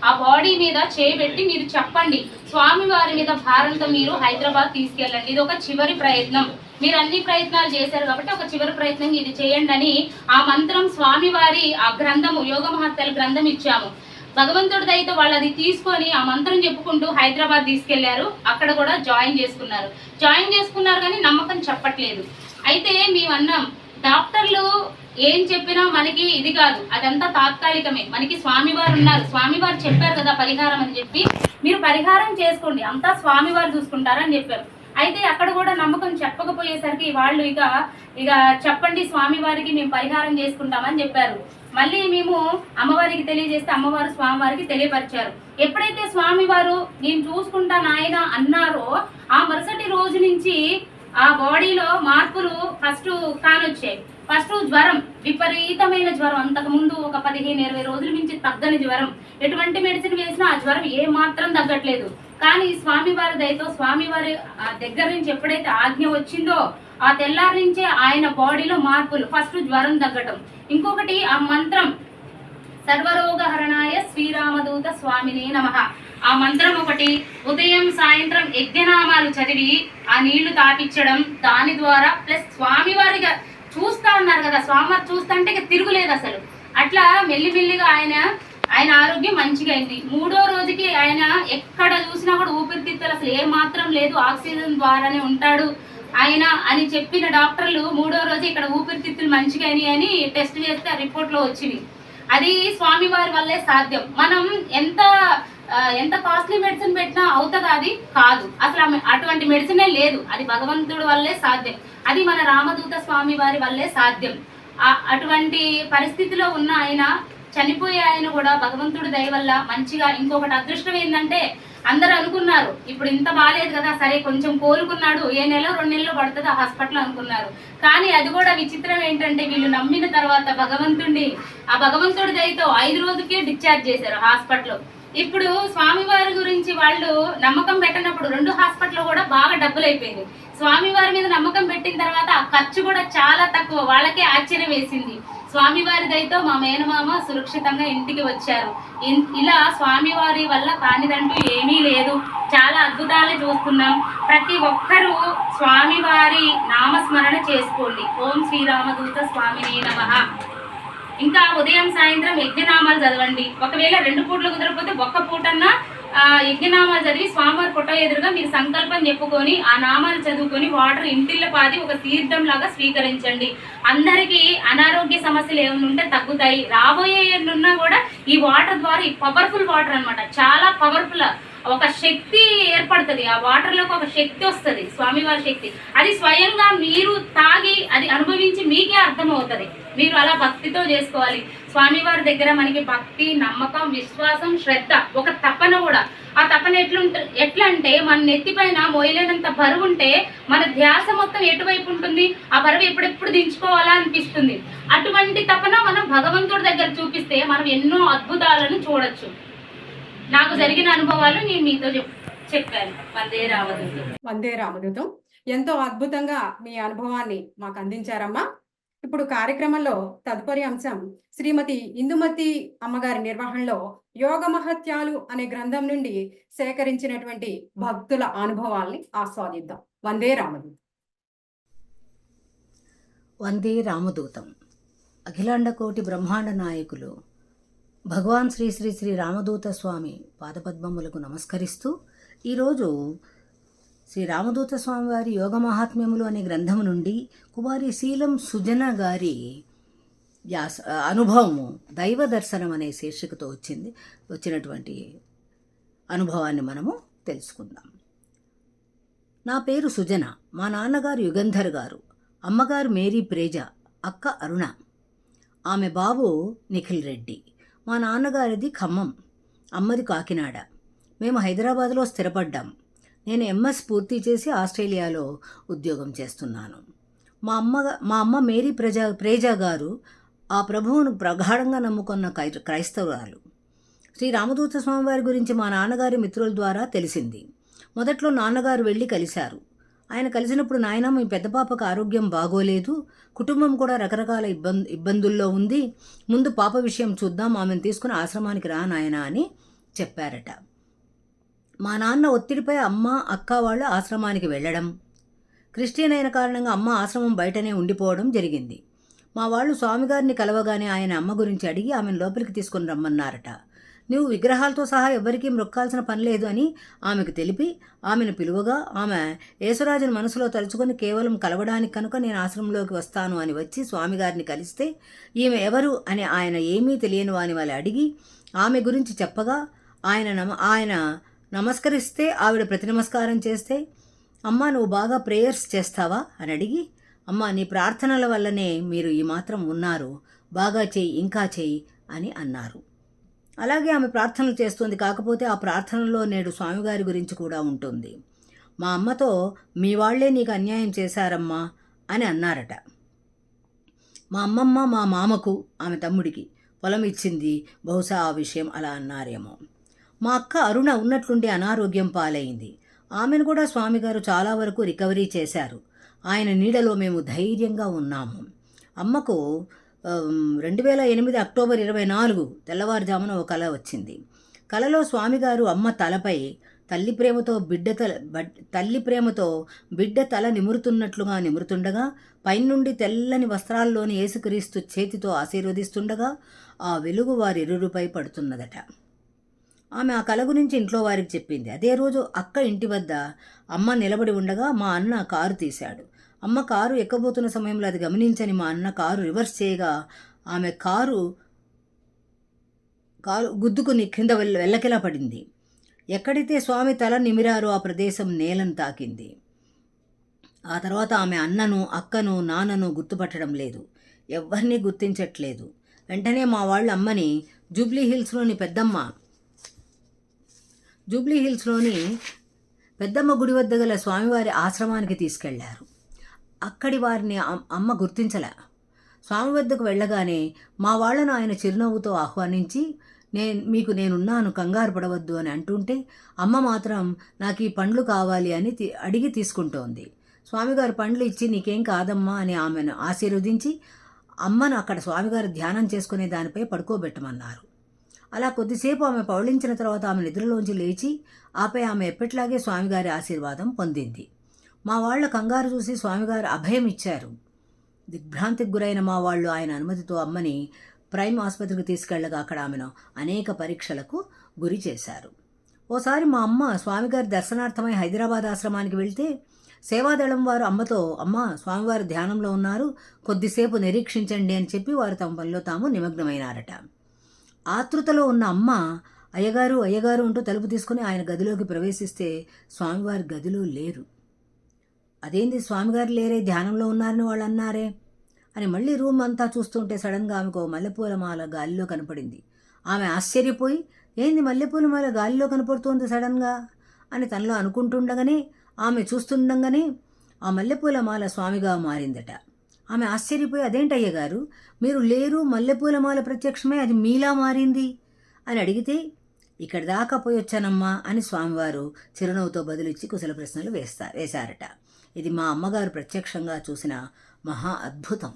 ఆ బాడీ మీద చేయబెట్టి మీరు చెప్పండి. స్వామివారి మీద భారంతో మీరు హైదరాబాద్ తీసుకెళ్ళండి. ఇది ఒక చివరి ప్రయత్నం. మీరు అన్ని ప్రయత్నాలు చేశారు కాబట్టి ఒక చివరి ప్రయత్నం ఇది చేయండి అని ఆ మంత్రం స్వామివారి ఆ గ్రంథము యోగ మహత్యాల గ్రంథం ఇచ్చాము. భగవంతుడి దయతో వాళ్ళు అది తీసుకొని ఆ మంత్రం చెప్పుకుంటూ హైదరాబాద్ తీసుకెళ్లారు. అక్కడ కూడా జాయిన్ చేసుకున్నారు కానీ నమ్మకం చెప్పట్లేదు. అయితే మేము అన్నాం, డాక్టర్లు ఏం చెప్పినా మనకి ఇది కాదు, అదంతా తాత్కాలికమే. మనకి స్వామివారు ఉన్నారు, స్వామివారు చెప్పారు కదా పరిహారం అని చెప్పి, మీరు పరిహారం చేసుకోండి, అంతా స్వామివారు చూసుకుంటారని చెప్పారు. అయితే అక్కడ కూడా నమ్మకం చెప్పకపోయేసరికి వాళ్ళు ఇక చెప్పండి స్వామివారికి, మేము పరిహారం చేసుకుంటామని చెప్పారు. మళ్ళీ మేము అమ్మవారికి తెలియజేస్తే అమ్మవారు స్వామివారికి తెలియపరిచారు. ఎప్పుడైతే స్వామివారు నేను చూసుకుంటా నాయన అన్నారో ఆ మరుసటి రోజు నుంచి ఆ బాడీలో మార్పులు ఫస్ట్ కానొచ్చాయి. ఫస్ట్ జ్వరం, విపరీతమైన జ్వరం. అంతకుముందు ఒక 15-20 రోజుల నుంచి తగ్గని జ్వరం. ఎటువంటి మెడిసిన్ వేసినా ఆ జ్వరం ఏ మాత్రం తగ్గట్లేదు. కానీ స్వామివారి దయతో స్వామివారి దగ్గర నుంచి ఎప్పుడైతే ఆజ్ఞ వచ్చిందో ఆ తెల్లారి నుంచే ఆయన బాడీలో మార్పులు. ఫస్ట్ జ్వరం తగ్గటం, ఇంకొకటి ఆ మంత్రం సర్వరోగహరణాయ శ్రీరామదూత స్వామినే నమః ఆ మంత్రం ఒకటి, ఉదయం సాయంత్రం యజ్ఞనామాలు చదివి ఆ నీళ్లు తాపించడం, దాని ద్వారా ప్లస్ స్వామివారిగా చూస్తా ఉన్నారు కదా, స్వామివారు చూస్తుంటే ఇక తిరుగులేదు అసలు. అట్లా మెల్లిమెల్లిగా ఆయన ఆరోగ్యం మంచిగా అయింది. 3వ రోజుకి ఆయన ఎక్కడ చూసినా కూడా ఊపిరితిత్తులు అసలు ఏ మాత్రం లేదు, ఆక్సిజన్ ద్వారానే ఉంటాడు ఆయన అని చెప్పిన డాక్టర్లు 3వ రోజు ఇక్కడ ఊపిరితిత్తులు మంచిగా అయినాయి అని టెస్ట్ చేస్తే ఆ రిపోర్ట్లో వచ్చింది. అది స్వామివారి వల్లే సాధ్యం. మనం ఎంత కాస్ట్లీ మెడిసిన్ పెట్టినా అవుతుందా? అది కాదు, అసలు అటువంటి మెడిసినే లేదు. అది భగవంతుడి వల్లే సాధ్యం, అది మన రామదూత స్వామి వారి వల్లే సాధ్యం. అటువంటి పరిస్థితిలో ఉన్న ఆయన, చనిపోయే ఆయన కూడా భగవంతుడి దయ వల్ల మంచిగా. ఇంకొకటి అదృష్టం ఏంటంటే అందరూ అనుకున్నారు ఇప్పుడు ఇంత బాగాలేదు కదా, సరే కొంచెం కోలుకున్నాడు, ఏ నెల 2 నెలలు పడుతుంది ఆ హాస్పిటల్ అనుకున్నారు. కానీ అది కూడా విచిత్రం ఏంటంటే వీళ్ళు నమ్మిన తర్వాత ఆ భగవంతుడి దయతో 5 రోజులకే డిశ్చార్జ్ చేశారు హాస్పిటల్. ఇప్పుడు స్వామివారి గురించి వాళ్ళు నమ్మకం పెట్టినప్పుడు 2 హాస్పిటల్ కూడా బాగా డబ్బులు అయిపోయింది. స్వామివారి మీద నమ్మకం పెట్టిన తర్వాత ఆ ఖర్చు కూడా చాలా తక్కువ. వాళ్ళకే ఆశ్చర్యం వేసింది. స్వామివారి దయతో మా మేనమామ సురక్షితంగా ఇంటికి వచ్చారు. ఇలా స్వామివారి వల్ల కానిదంటూ ఏమీ లేదు. చాలా అద్భుతాలు చూస్తున్నాం. ప్రతి ఒక్కరూ స్వామివారి నామస్మరణ చేసుకోండి. ఓం శ్రీరామదూత స్వామినే నమః. ఇంకా ఉదయం సాయంత్రం యజ్ఞనామాలు చదవండి. ఒకవేళ 2 పూటలు కుదరకపోతే ఒక్క పూటన్నా యజ్ఞనామాలు చదివి స్వామివారి ఫోటో ఎదురుగా మీరు సంకల్పం చెప్పుకొని ఆ నామాలు చదువుకొని వాటర్ ఇంటిల్ల పాది ఒక తీర్థం లాగా స్వీకరించండి. అందరికీ అనారోగ్య సమస్యలు ఏమైనా ఉంటే తగ్గుతాయి. రాబోయే ఏళ్ళున్నా కూడా ఈ వాటర్ ద్వారా, ఈ పవర్ఫుల్ వాటర్ అన్నమాట, చాలా పవర్ఫుల్, ఒక శక్తి ఏర్పడుతుంది. ఆ వాటర్లోకి ఒక శక్తి వస్తుంది, స్వామివారి శక్తి. అది స్వయంగా మీరు తాగి అది అనుభవించి మీకే అర్థమవుతుంది. మీరు అలా భక్తితో చేసుకోవాలి. స్వామివారి దగ్గర మనకి భక్తి, నమ్మకం, విశ్వాసం, శ్రద్ధ, ఒక తపన కూడా. ఆ తపన ఎట్లా అంటే మన నెత్తిపైన మోయలేనంత బరువు ఉంటే మన ధ్యాస మొత్తం ఎటువైపు ఉంటుంది, ఆ బరువు ఎప్పుడెప్పుడు దించుకోవాలా అనిపిస్తుంది. అటువంటి తపన మనం భగవంతుడి దగ్గర చూపిస్తే మనం ఎన్నో అద్భుతాలను చూడొచ్చు. నాకు జరిగిన అనుభవాలు నేను మీతో చెప్పాను. వందే రామదూతం. వందే రామదూతం. ఎంతో అద్భుతంగా మీ అనుభవాన్ని మాకు అందించారమ్మా. ఇప్పుడు కార్యక్రమంలో తదుపరి అంశం శ్రీమతి ఇందుమతి అమ్మగారి నిర్వహణలో యోగ మహత్యాలు అనే గ్రంథం నుండి సేకరించినటువంటి భక్తుల అనుభవాల్ని ఆస్వాదిద్దాం. వందే రామదూతం. వందే రామదూతం. అఖిలాండ కోటి బ్రహ్మాండ నాయకులు భగవాన్ శ్రీ శ్రీ శ్రీ రామదూత స్వామి పాదపద్మములకు నమస్కరిస్తూ ఈరోజు శ్రీ రామదూత స్వామి వారి యోగ మహాత్మ్యములు అనే గ్రంథం నుండి కుమారి శీలం సుజన గారి అనుభవము దైవ దర్శనం అనే శీర్షికతో వచ్చినటువంటి అనుభవాన్ని మనము తెలుసుకుందాం. నా పేరు సుజన. మా నాన్నగారు యుగంధర్ గారు, అమ్మగారు మేరీ ప్రేజ, అక్క అరుణ, ఆమె బాబు నిఖిల్ రెడ్డి. మా నాన్నగారిది ఖమ్మం, అమ్మది కాకినాడ. మేము హైదరాబాద్లో స్థిరపడ్డాం. నేను ఎంఎస్ పూర్తి చేసి ఆస్ట్రేలియాలో ఉద్యోగం చేస్తున్నాను. మా అమ్మ మేరీ ప్రేజా గారు ఆ ప్రభువును ప్రగాఢంగా నమ్ముకున్న క్రైస్తవురాలు. శ్రీ రామదూత స్వామివారి గురించి మా నాన్నగారి మిత్రుల ద్వారా తెలిసింది. మొదట్లో నాన్నగారు వెళ్ళి కలిశారు. ఆయన కలిసినప్పుడు, నాయన మీ పెద్ద పాపకు ఆరోగ్యం బాగోలేదు, కుటుంబం కూడా రకరకాల ఇబ్బందుల్లో ఉంది, ముందు పాప విషయం చూద్దాం, ఆమెను తీసుకుని ఆశ్రమానికి రా నాయనా అని చెప్పారట. మా నాన్న ఒత్తిడిపై అమ్మ, అక్క వాళ్ళు ఆశ్రమానికి వెళ్ళడం, క్రిస్టియన్ అయిన కారణంగా అమ్మ ఆశ్రమం బయటనే ఉండిపోవడం జరిగింది. మా వాళ్ళు స్వామిగారిని కలవగానే ఆయన అమ్మ గురించి అడిగి ఆమెను లోపలికి తీసుకుని రమ్మన్నారట. నువ్వు విగ్రహాలతో సహా ఎవరికీ మొక్కాల్సిన పని లేదు అని ఆమెకు తెలిపి ఆమెను పిలువగా, ఆమె యేసురాజును మనసులో తలుచుకొని కేవలం కలవడానికి కనుక నేను ఆశ్రమంలోకి వస్తాను అని వచ్చి స్వామిగారిని కలిస్తే, ఈమె ఎవరు అని ఆయన ఏమీ తెలియని వాని వాళ్ళు అడిగి ఆమె గురించి చెప్పగా, ఆయన నమస్కరిస్తే ఆవిడ ప్రతి నమస్కారం చేస్తే, అమ్మ నువ్వు బాగా ప్రేయర్స్ చేస్తావా అని అడిగి, అమ్మ నీ ప్రార్థనల వల్లనే మీరు ఈ మాత్రం ఉన్నారు, బాగా చెయ్యి, ఇంకా చెయ్యి అని అన్నారు. అలాగే ఆమె ప్రార్థనలు చేస్తుంది. కాకపోతే ఆ ప్రార్థనలో నేడు స్వామిగారి గురించి కూడా ఉంటుంది. మా అమ్మతో మీ వాళ్లే నీకు అన్యాయం చేశారమ్మా అని అన్నారట. మా అమ్మమ్మ మా మామకు, ఆమె తమ్ముడికి పొలం ఇచ్చింది, బహుశా ఆ విషయం అలా అన్నారేమో. మా అక్క అరుణ ఉన్నట్లుండి అనారోగ్యం పాలైంది. ఆమెను కూడా స్వామిగారు చాలా వరకు రికవరీ చేశారు. ఆయన నీడలో మేము ధైర్యంగా ఉన్నాము. అమ్మకు 2008 అక్టోబర్ 24 తెల్లవారుజామున ఒక కల వచ్చింది. కలలో స్వామిగారు అమ్మ తలపై తల్లి ప్రేమతో బిడ్డ తల నిమురుతుండగా పైనుండి తెల్లని వస్త్రాల్లోని యేసుక్రీస్తు చేతితో ఆశీర్వదిస్తుండగా ఆ వెలుగు వారి ఇరువురిపై పడుతున్నదట. ఆమె ఆ కల గురించి ఇంట్లో వారికి చెప్పింది. అదే రోజు అక్క ఇంటి వద్ద అమ్మ నిలబడి ఉండగా మా అన్న కారు తీశాడు. అమ్మ కారు ఎక్కబోతున్న సమయంలో అది గమనించని మా అన్న కారు రివర్స్ చేయగా ఆమె కారు గుద్దుకుని క్రింద వెళ్ళకిలా పడింది. ఎక్కడైతే స్వామి తల నిమిరారో ఆ ప్రదేశం నేలను తాకింది. ఆ తర్వాత ఆమె అన్నను, అక్కను, నాన్నను గుర్తుపట్టడం లేదు, ఎవరిని గుర్తించట్లేదు. వెంటనే మా వాళ్ళ అమ్మని జూబ్లీ హిల్స్లోని పెద్దమ్మ గుడి వద్ద గల స్వామివారి ఆశ్రమానికి తీసుకెళ్లారు. అక్కడి వారిని అమ్మ గుర్తించలే. స్వామి వద్దకు వెళ్ళగానే మా వాళ్లను ఆయన చిరునవ్వుతో ఆహ్వానించి, మీకు నేనున్నాను, కంగారు పడవద్దు అని అంటుంటే, అమ్మ మాత్రం నాకు ఈ పండ్లు కావాలి అని అడిగి తీసుకుంటోంది. స్వామిగారు పండ్లు ఇచ్చి నీకేం కాదమ్మా అని ఆమెను ఆశీర్వదించి అమ్మను అక్కడ స్వామిగారు ధ్యానం చేసుకునే దానిపై పడుకోబెట్టమన్నారు. అలా కొద్దిసేపు ఆమె పౌళించిన తర్వాత ఆమె నిద్రలోంచి లేచి ఆపై ఆమె ఎప్పట్లాగే స్వామిగారి ఆశీర్వాదం పొందింది. మా వాళ్ల కంగారు చూసి స్వామిగారు అభయం ఇచ్చారు. దిగ్భ్రాంతికి గురైన మా వాళ్ళు ఆయన అనుమతితో అమ్మని ప్రైమ్ ఆసుపత్రికి తీసుకెళ్లగా అక్కడ ఆమెను అనేక పరీక్షలకు గురి చేశారు. ఓసారి మా అమ్మ స్వామిగారి దర్శనార్థమై హైదరాబాద్ ఆశ్రమానికి వెళ్తే సేవాదళం వారు అమ్మతో, అమ్మ స్వామివారు ధ్యానంలో ఉన్నారు, కొద్దిసేపు నిరీక్షించండి అని చెప్పి వారు తమ పనిలో తాము నిమగ్నమైనారట. ఆతృతలో ఉన్న అమ్మ అయ్యగారు అయ్యగారు అంటూ తలుపు తీసుకుని ఆయన గదిలోకి ప్రవేశిస్తే స్వామివారి గదిలో లేరు. అదేంది స్వామిగారు లేరే, ధ్యానంలో ఉన్నారని వాళ్ళు అన్నారే అని మళ్ళీ రూమ్ అంతా చూస్తుంటే సడన్గా ఆమెకు మల్లెపూల మాల గాలిలో కనపడింది. ఆమె ఆశ్చర్యపోయి, ఏంది మల్లెపూల మాల గాలిలో కనపడుతోంది సడన్గా అని తనలో అనుకుంటుండగానే ఆమె చూస్తుండగానే ఆ మల్లెపూల మాల స్వామిగా మారిందట. ఆమె ఆశ్చర్యపోయి, అదేంటయ్య గారు మీరు లేరు, మల్లెపూల మాల ప్రత్యక్షమే, అది మీలా మారింది అని అడిగితే, ఇక్కడ దాకా పోయి వచ్చానమ్మా అని స్వామివారు చిరునవ్వుతో బదులిచ్చి కుశల ప్రశ్నలు వేశారట. ఇది మా అమ్మగారు ప్రత్యక్షంగా చూసిన మహా అద్భుతం.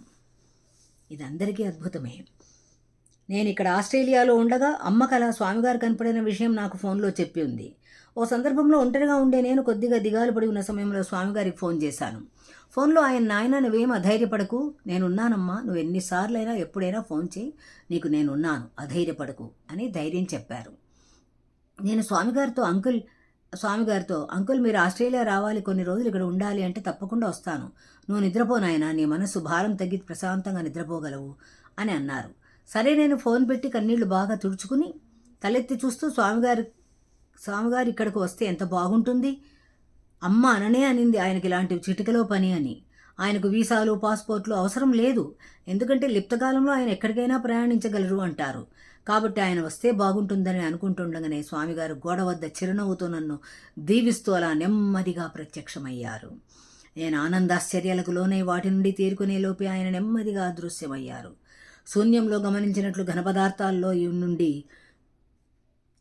ఇది అందరికీ అద్భుతమే. నేను ఇక్కడ ఆస్ట్రేలియాలో ఉండగా అమ్మ కళ స్వామిగారు కనపడిన విషయం నాకు ఫోన్లో చెప్పి ఉంది. ఓ సందర్భంలో ఒంటరిగా ఉండే నేను కొద్దిగా దిగాలు పడి ఉన్న సమయంలో స్వామిగారికి ఫోన్ చేశాను. ఫోన్లో ఆయన, నాయన నువ్వేం అధైర్యపడకు, నేనున్నానమ్మా, నువ్వు ఎన్నిసార్లైనా ఎప్పుడైనా ఫోన్ చేయి, నీకు నేనున్నాను, అధైర్యపడకు అని ధైర్యం చెప్పారు. నేను స్వామిగారితో అంకుల్ మీరు ఆస్ట్రేలియా రావాలి, కొన్ని రోజులు ఇక్కడ ఉండాలి అంటే తప్పకుండా వస్తాను, నువ్వు నిద్రపోనాయనా, నీ మనసు భారం తగ్గి ప్రశాంతంగా నిద్రపోగలవు అని అన్నారు. సరే నేను ఫోన్ పెట్టి కన్నీళ్లు బాగా తుడుచుకుని తలెత్తి చూస్తూ స్వామిగారు ఇక్కడికి వస్తే ఎంత బాగుంటుంది, అమ్మ అననే అనింది ఆయనకి ఇలాంటి చిటికలో పని అని. ఆయనకు వీసాలు పాస్పోర్ట్లు అవసరం లేదు, ఎందుకంటే లిప్తకాలంలో ఆయన ఎక్కడికైనా ప్రయాణించగలరు అంటారు. కాబట్టి ఆయన వస్తే బాగుంటుందని అనుకుంటుండగానే స్వామిగారు గోడ వద్ద చిరునవ్వుతో నన్ను దీవిస్తూ అలా నెమ్మదిగా ప్రత్యక్షమయ్యారు. నేను ఆనందాశ్చర్యాలకు లోనై వాటి నుండి తేరుకునే లోపే ఆయన నెమ్మదిగా అదృశ్యమయ్యారు. శూన్యంలో గమనించినట్లు ఘనపదార్థాల్లో నుండి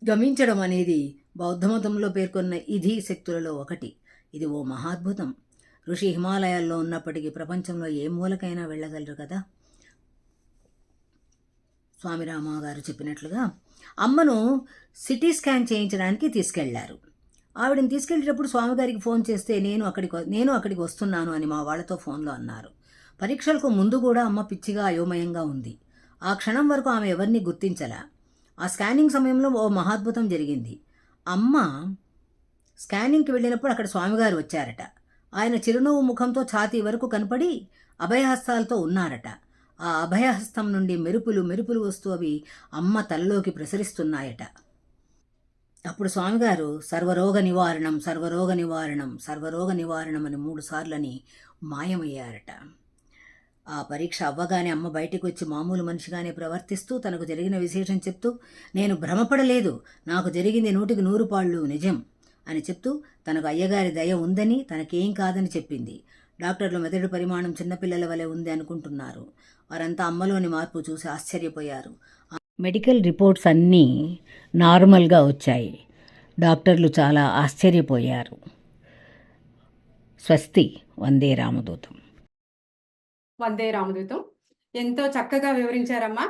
గమనించడం అనేది బౌద్ధమతంలో పేర్కొన్న ఇధి శక్తులలో ఒకటి. ఇది ఓ మహాద్భుతం. ఋషి హిమాలయాల్లో ఉన్నప్పటికీ ప్రపంచంలో ఏ మూలకైనా వెళ్ళగలరు కదా. స్వామిరామ గారు చెప్పినట్లుగా అమ్మను సిటీ స్కాన్ చేయించడానికి తీసుకెళ్లారు. ఆవిడని తీసుకెళ్ళేటప్పుడు స్వామిగారికి ఫోన్ చేస్తే నేను అక్కడికి వస్తున్నాను అని మా వాళ్లతో ఫోన్లో అన్నారు. పరీక్షలకు ముందు కూడా అమ్మ పిచ్చిగా అయోమయంగా ఉంది. ఆ క్షణం వరకు ఆమె ఎవరిని గుర్తించలా. ఆ స్కానింగ్ సమయంలో ఓ మహాద్భుతం జరిగింది. అమ్మ స్కానింగ్కి వెళ్ళినప్పుడు అక్కడ స్వామిగారు వచ్చారట. ఆయన చిరునవ్వు ముఖంతో ఛాతీ వరకు కనపడి అభయహస్తాలతో ఉన్నారట. ఆ అభయహస్తం నుండి మెరుపులు వస్తూ అవి అమ్మ తలలోకి ప్రసరిస్తున్నాయట. అప్పుడు స్వామిగారు సర్వరోగ నివారణం సర్వరోగ నివారణం సర్వరోగ నివారణం అని 3 సార్లని మాయమయ్యారట. ఆ పరీక్ష అవ్వగానే అమ్మ బయటికి వచ్చి మామూలు మనిషిగానే ప్రవర్తిస్తూ తనకు జరిగిన విశేషం చెప్తూ, నేను భ్రమపడలేదు, నాకు జరిగింది 100కి 100 పాళ్ళు నిజం అని చెప్తూ తనకు అయ్యగారి దయ ఉందని, తనకేం కాదని చెప్పింది. డాక్టర్లు మెదడు పరిమాణం చిన్నపిల్లల వలె ఉంది అనుకుంటున్నారు. వారంతా అమ్మలోని మార్పు చూసి ఆశ్చర్యపోయారు. మెడికల్ రిపోర్ట్స్ అన్నీ నార్మల్గా వచ్చాయి. డాక్టర్లు చాలా ఆశ్చర్యపోయారు. స్వస్తి. వందే రామదూతం. వందే రామదూతం. ఎంతో చక్కగా వివరించారమ్మా.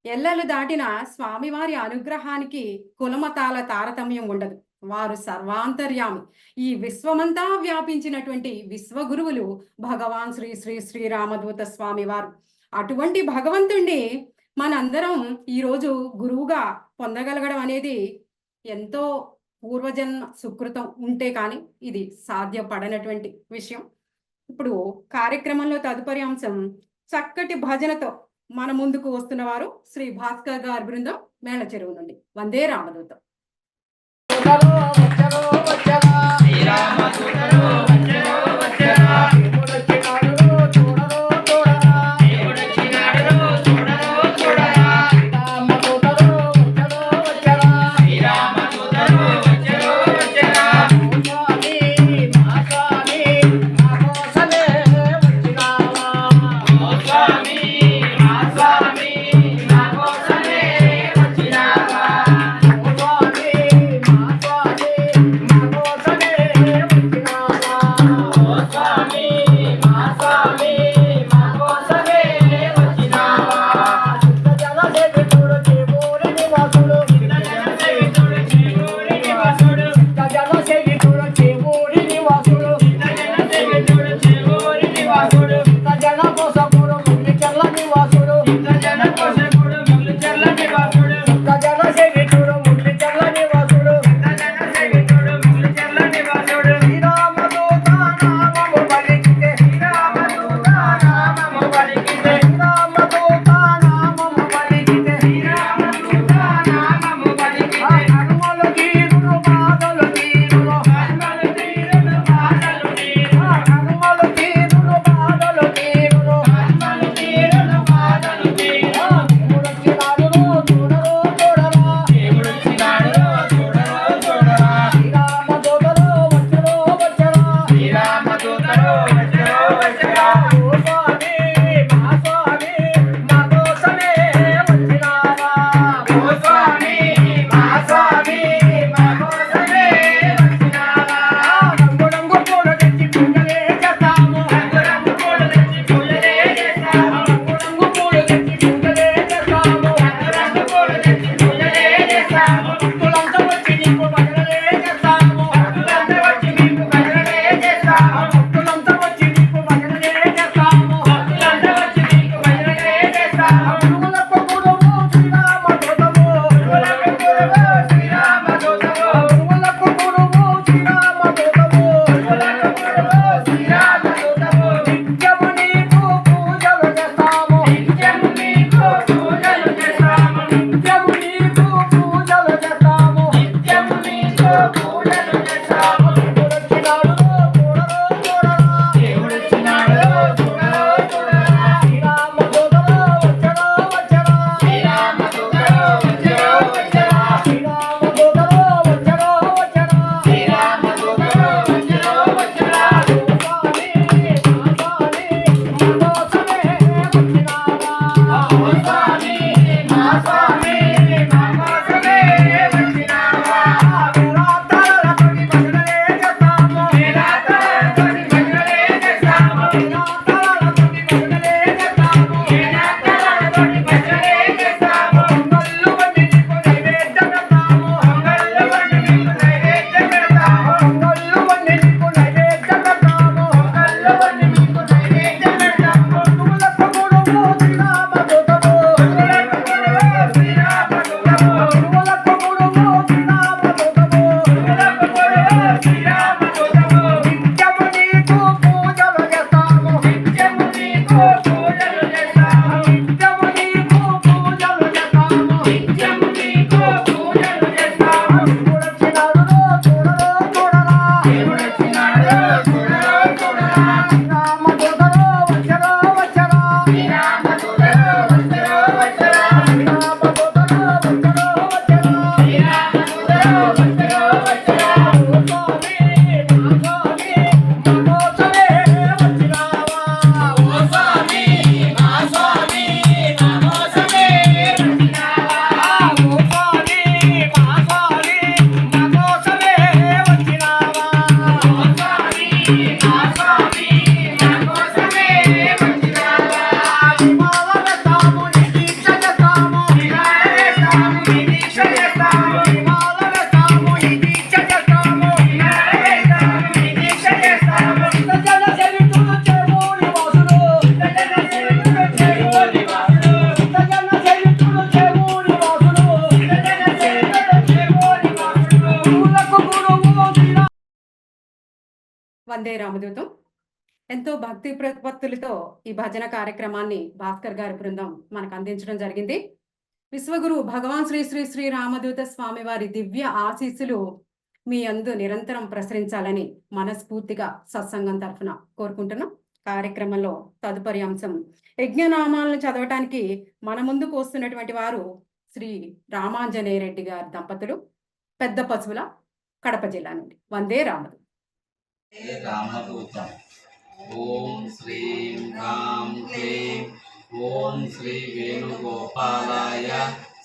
ఎల్లలు దాటిన స్వామివారి అనుగ్రహానికి కులమతాల తారతమ్యం ఉండదు. వారు సర్వాంతర్యామి. ఈ విశ్వమంతా వ్యాపించినటువంటి విశ్వగురువులు భగవాన్ శ్రీ శ్రీ శ్రీరామదూత స్వామి వారు. అటువంటి భగవంతుణ్ణి మనందరం ఈరోజు గురువుగా పొందగలగడం అనేది ఎంతో పూర్వజన్మ సుకృతం ఉంటే కానీ ఇది సాధ్యపడనటువంటి విషయం. ఇప్పుడు కార్యక్రమంలో తదుపరి అంశం చక్కటి భజనతో మన ముందుకు వస్తున్న వారు శ్రీ భాస్కర్ గారి బృందం మేళ చెరువు నుండి. వందే రామదూతం. వందే రామదూతం. ఎంతో భక్తి ప్రపత్తులతో ఈ భజన కార్యక్రమాన్ని భాస్కర్ గారి బృందం మనకు అందించడం జరిగింది. విశ్వగురు భగవాన్ శ్రీ శ్రీ శ్రీ రామదూత స్వామి వారి దివ్య ఆశీస్సులు మీ అందు నిరంతరం ప్రసరించాలని మనస్ఫూర్తిగా సత్సంగం తరఫున కోరుకుంటున్నాం. కార్యక్రమంలో తదుపరి అంశం యజ్ఞనామాలను చదవటానికి మన ముందుకు వస్తున్నటువంటి వారు శ్రీ రామాంజనేయ రెడ్డి గారి దంపతులు, పెద్ద పశువుల, కడప జిల్లా నుండి. వందే రామదూతం. రామదూతం. ఓం శ్రీం రాం క్లీం ఓం శ్రీ వేణుగోపాలాయ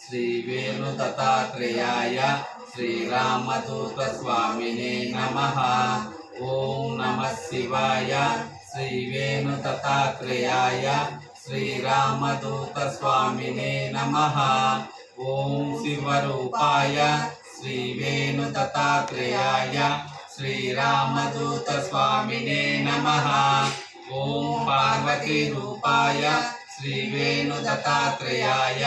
శ్రీ వేణు దత్తాత్రేయాయ శ్రీరామదూత స్వామినే నమః. ఓం నమః శివాయ శ్రీ వేణు దత్తాత్రేయాయ శ్రీరామదూత స్వామినే నమః. ఓం శివరూపాయ శ్రీ వేణు దత్తాత్రేయాయ శ్రీరామదూత స్వామినే నమః. ఓం పార్వతీ రూపాయ శ్రీ వేణు దత్తాత్రేయాయ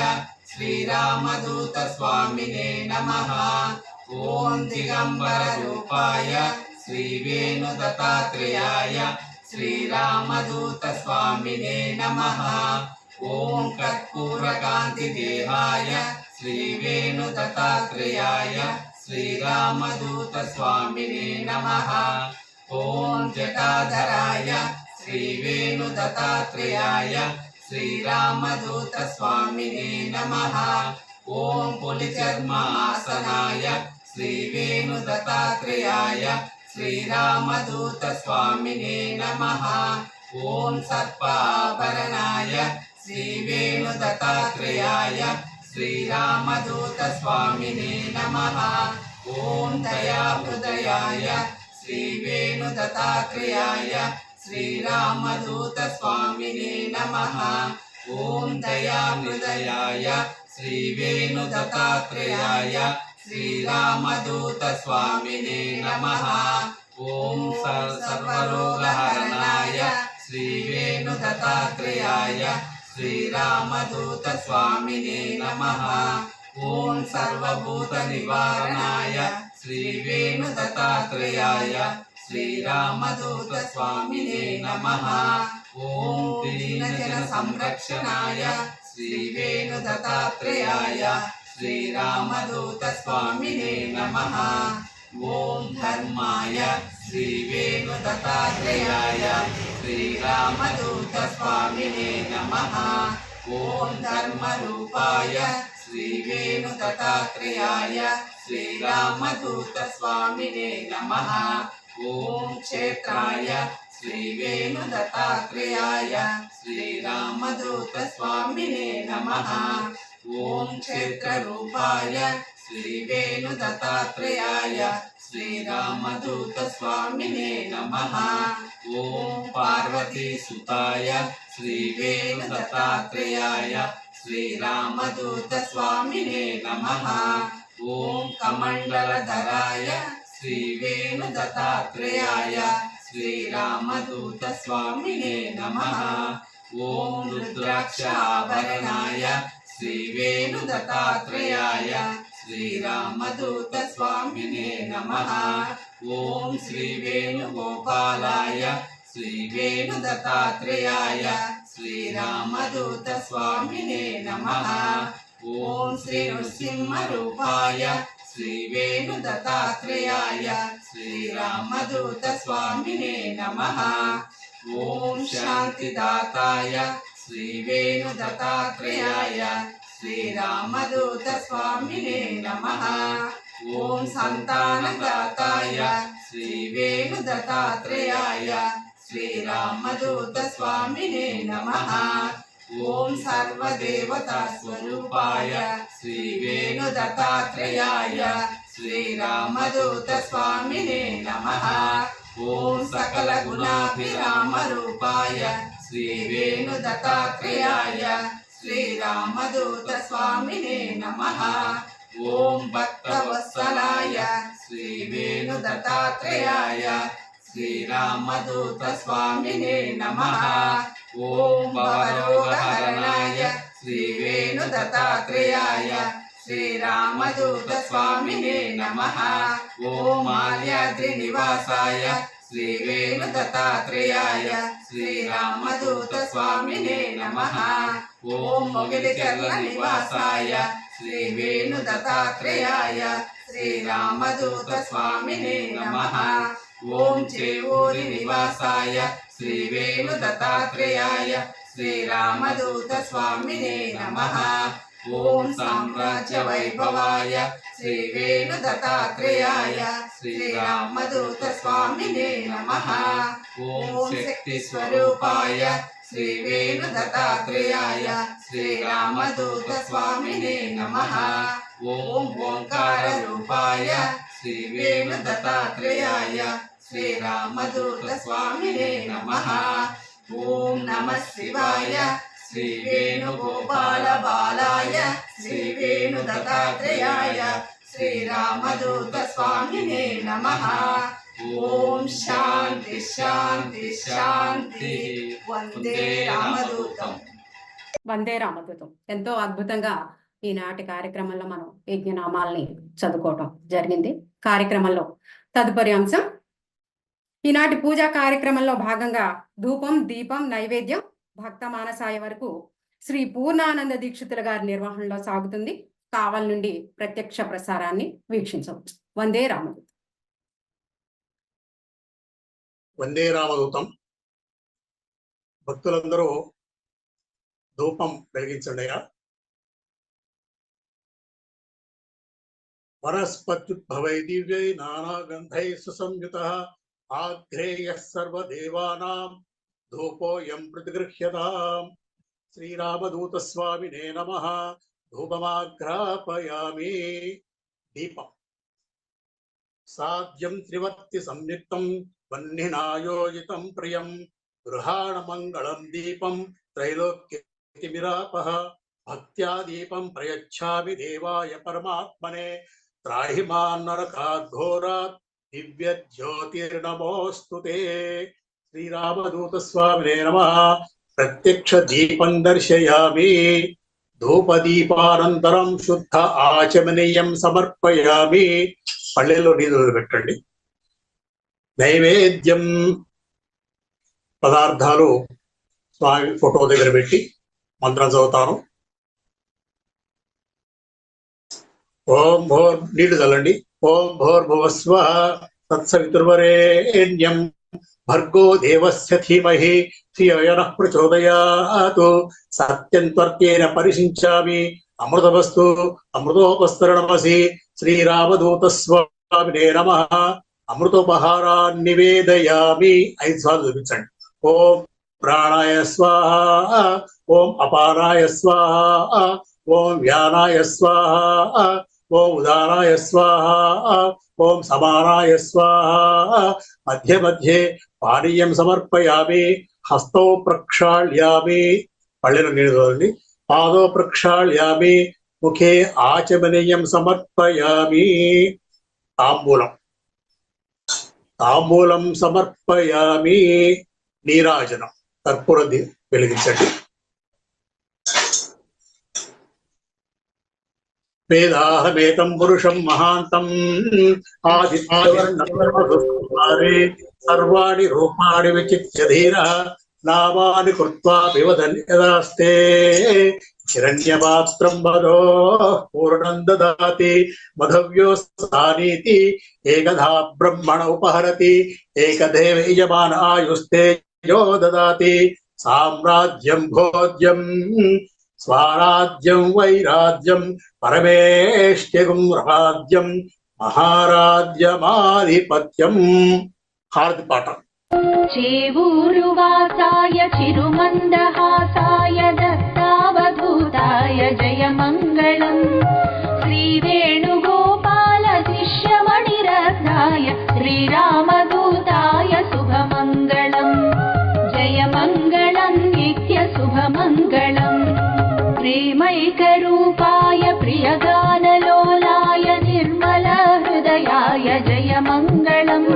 శ్రీరామదూత స్వామినే నమః. ఓం దిగంబర రూపాయ శ్రీ వేణు దత్తాత్రేయాయ శ్రీరామదూత స్వామినే నమః. ఓం కర్పూర కాంతి దేహాయ శ్రీ వేణు దత్తాత్రేయాయ శ్రీరామదూత స్వామినే నమః. ఓం జటాధరాయ శ్రీ వేణు దత్తాత్రేయాయ శ్రీరామదూత స్వామినే నమః. ఓం పులిచర్మాసనాయ శ్రీ వేణు దత్తాత్రేయాయ శ్రీరామదూత స్వామినే నమః. ఓం సర్పాభరణాయ శ్రీ వేణు దత్తాత్రేయాయ శ్రీరామదూత స్వామినే నమః. ఓం దయాహృదయాయ శ్రీ వేణు దత్తాత్రేయాయ శ్రీరామదూత స్వామినే నమః. ఓం దయాహృదయాయ శ్రీ వేణు దత్తాత్రేయాయ శ్రీరామదూత స్వామినే నమః. ఓం సర్వరోగహరణాయ శ్రీ వేణు దత్తాత్రేయాయ శ్రీరామదూత స్వామినే నమః. ఓం సర్వభూత నివారణాయ శ్రీ వేణు దత్తాత్రేయాయ శ్రీరామదూత స్వామినే నమః. ఓం దీనజన సంరక్షణాయ శ్రీ వేణు దత్తాత్రేయాయ శ్రీరామదూత స్వామినే నమః. ఓం ధర్మాయ శ్రీ వేణు దత్తాత్రేయాయ శ్రీరామదూత స్వామినే నమః. ఓం ధర్మరూపాయ శ్రీ వేణు దత్తాత్రేయాయ శ్రీరామదూత స్వామినే నమః. ఓం క్షేత్రాయ శ్రీ వేణు దత్తాత్రేయాయ శ్రీరామదూత స్వామినే నమః. ఓం క్షేత్రరూపాయ శ్రీ వేణు దత్తాత్రేయాయ శ్రీరామదూత స్వామినే నమః. ఓం పార్వతీ సుతాయ శ్రీ వేణు దత్తాత్రేయాయ శ్రీరామదూత స్వామినే నమః. ఓం కమండలధరాయ శ్రీ వేణు దత్తాత్రేయాయ శ్రీరామదూత స్వామినే నమః. ఓం రుద్రాక్ష ఆభరణాయ శ్రీ వేణు దత్తాత్రేయాయ శ్రీరామదూత స్వామినే నమః. ఓం శ్రీ వేణుగోపాలాయ శ్రీ వేణు దత్తాత్రేయాయ శ్రీరామదూత స్వామినే నమః. ఓం శ్రీ నృసింహ రూపాయ శ్రీ వేణు దత్తాత్రేయాయ శ్రీరామదూత స్వామినే నమః. ఓం శాంతిదాతాయ శ్రీ వేణు దత్తాత్రేయాయ శ్రీరామదూత స్వామినే నమః. ఓం సంతానదాతాయ శ్రీ వేణు దత్తాత్రేయాయ శ్రీరామదూత స్వామినే నమః. ఓం సర్వదేవతా స్వరూపాయ శ్రీ వేణు దత్తాత్రేయాయ శ్రీరామదూత స్వామినే నమః. ఓం సకల గుణాభిరామ రూపాయ శ్రీ వేణు దత్తాత్రేయాయ శ్రీరామదూత స్వామినే నమః. ఓం భక్తవత్సలాయ శ్రీ వేణు దత్తాత్రేయాయ శ్రీరామదూత స్వామినే నమః. ఓం భవరోగహరణాయ శ్రీ వేణు దత్తాత్రేయాయ శ్రీరామదూత స్వామినే నమః. ఓం మాల్యాద్రి నివాసాయ శ్రీ వేణు దత్తాత్రేయాయ శ్రీరామదూత స్వామినే నమః. ఓం మొగిలిచర్ల నివాసాయ శ్రీ వేణు దత్తాత్రేయాయ శ్రీరామదూత స్వామినే నమః. ఓం చేవూరి నివాసాయ శ్రీ వేణు దత్తాత్రేయాయ శ్రీరామదూత స్వామినే నమః. ఓం సామ్రాజ్య వైభవాయ శ్రీ వేణు దత్తాత్రేయాయ శ్రీరామదూత స్వామినే నమః. ఓం శక్తి స్వరూపాయ శ్రీ వేణు దత్తాత్రేయాయ శ్రీరామదూత స్వామినే నమః. ఓం ఓంకార రూపాయ శ్రీ వేణు దత్తాత్రేయాయ శ్రీరామదూత స్వామినే నమః. ఓం నమః శివాయ శ్రీ వేణుగోపాల బాలాయ శ్రీ వేణు దత్తాత్రేయాయ శ్రీరామదూత స్వామినే నమః. ఓం శాంతి శాంతి శాంతి. వందే రామదూతం. వందే రామదూతం. ఎంతో అద్భుతంగా ఈనాటి కార్యక్రమంలో మనం యజ్ఞనామాల్ని చదువుకోవటం జరిగింది. కార్యక్రమంలో తదుపరి అంశం, ఈనాటి పూజా కార్యక్రమంలో భాగంగా ధూపం, దీపం, నైవేద్యం భక్త మానసాయ వరకు శ్రీ పూర్ణానంద దీక్షితుల గారి నిర్వహణలో సాగుతుంది. కావల్ నుండి ప్రత్యక్ష ప్రసారాన్ని వీక్షించవచ్చు. వందే రామదూతం. వందే రామదూతం. భక్తులందరూ ధూపం వెలిగించండి. వనస్పత్యుద్భవై దివ్యై నానాగంధై సుసంయుతః ఆగ్రేయః సర్వదేవానాం ధూపోయం ప్రతిగృహ్యతాం. శ్రీరామదూత స్వామినే నమః. ధూపమాగ్రాపయామి. దీపం సాధ్యం త్రివర్తి సంయుక్తం వన్నినాయోజితం ప్రియం గృహాణ మంగళం దీపం త్రైలోక్యతిమిరాపః. భక్త్యా దీపం ప్రయచ్ఛామి దేవాయ పరమాత్మనే త్రాహి మాం నరకాద్ఘోరాత్ దివ్య జ్యోతిర్నమోస్తుతే. శ్రీరామదూత స్వామినే నమః. ప్రత్యక్ష దీపం దర్శయామి. ధూపదీపానంతరం శుద్ధ ఆచమనీయం సమర్పయామి. పళ్ళెల్లో నీళ్ళు పెట్టండి. నైవేద్యం పదార్థాలు స్వామి ఫోటో దగ్గర పెట్టి మంత్రం చదువుతాను. ఓం భోర్ నీళ్లు చల్లండి. ఓం భోర్భువస్వః తత్సవితుర్వరేణ్యం భర్గో దేవస్య ధీమహి ధియో యనః ప్రచోదయాత్. సత్యం త్వర్తేన పరిశించామి. అమృతవస్తు అమృతోపస్తరణమసి. శ్రీరామదూత స్వామినే నమః. అమృతోపహారాన్ని నివేదయామి. 5 సార్లు చూపించండి. ఓం ప్రాణాయ స్వాహ. ఓం అపానాయ స్వాహ. ఓం వ్యానాయ స్వాహ. ఓం ఉదానాయ స్వాహ. ఓం సమానాయ స్వాహ. మధ్య మధ్యే పానీయం సమర్పయామి. హస్తో ప్రక్షాళ్యామి. పళ్ళెను నీళ్ళు. పాదో ప్రక్షాళ్యామి. ముఖే ఆచమనీయం సమర్పయామి. తాంబూలం తాంబూలం సమర్పయామి. నీరాజనం కర్పూర వెలిగించండి. వేదాహమేతం పురుషం మహాంతం ఆదిత్యవర్ణే సర్వాణి రూపాణి విచిత్య ధీరః నామాని కృత్వా వివదన్ యదాస్తే హిరణ్యపాత్రం వదో పూర్ణం దదాతి మధవ్యోస్తానీతి ఏకధా బ్రహ్మణ ఉపహరతి ఏకదేవ యజమాన ఆయుస్తేజో దదాతి సామ్రాజ్యం భోజ్యం స్వరాజ్యం వైరాజ్యం పరమేష్ట్యగుం రాజ్యం మహారాజ్యమాధిపత్యం. హారతి పాట. చేవూరువాసాయ చిరుమందహాసాయ దత్తావధూతాయ జయమంగళం. శ్రీవేణుగోపాల శిష్యమణిరత్నాయ శ్రీరామదూతాయ शुभमङ्गलम् प्रेमैकरूपाय प्रियगानलोलाय निर्मलहृदयाय जयमङ्गलम्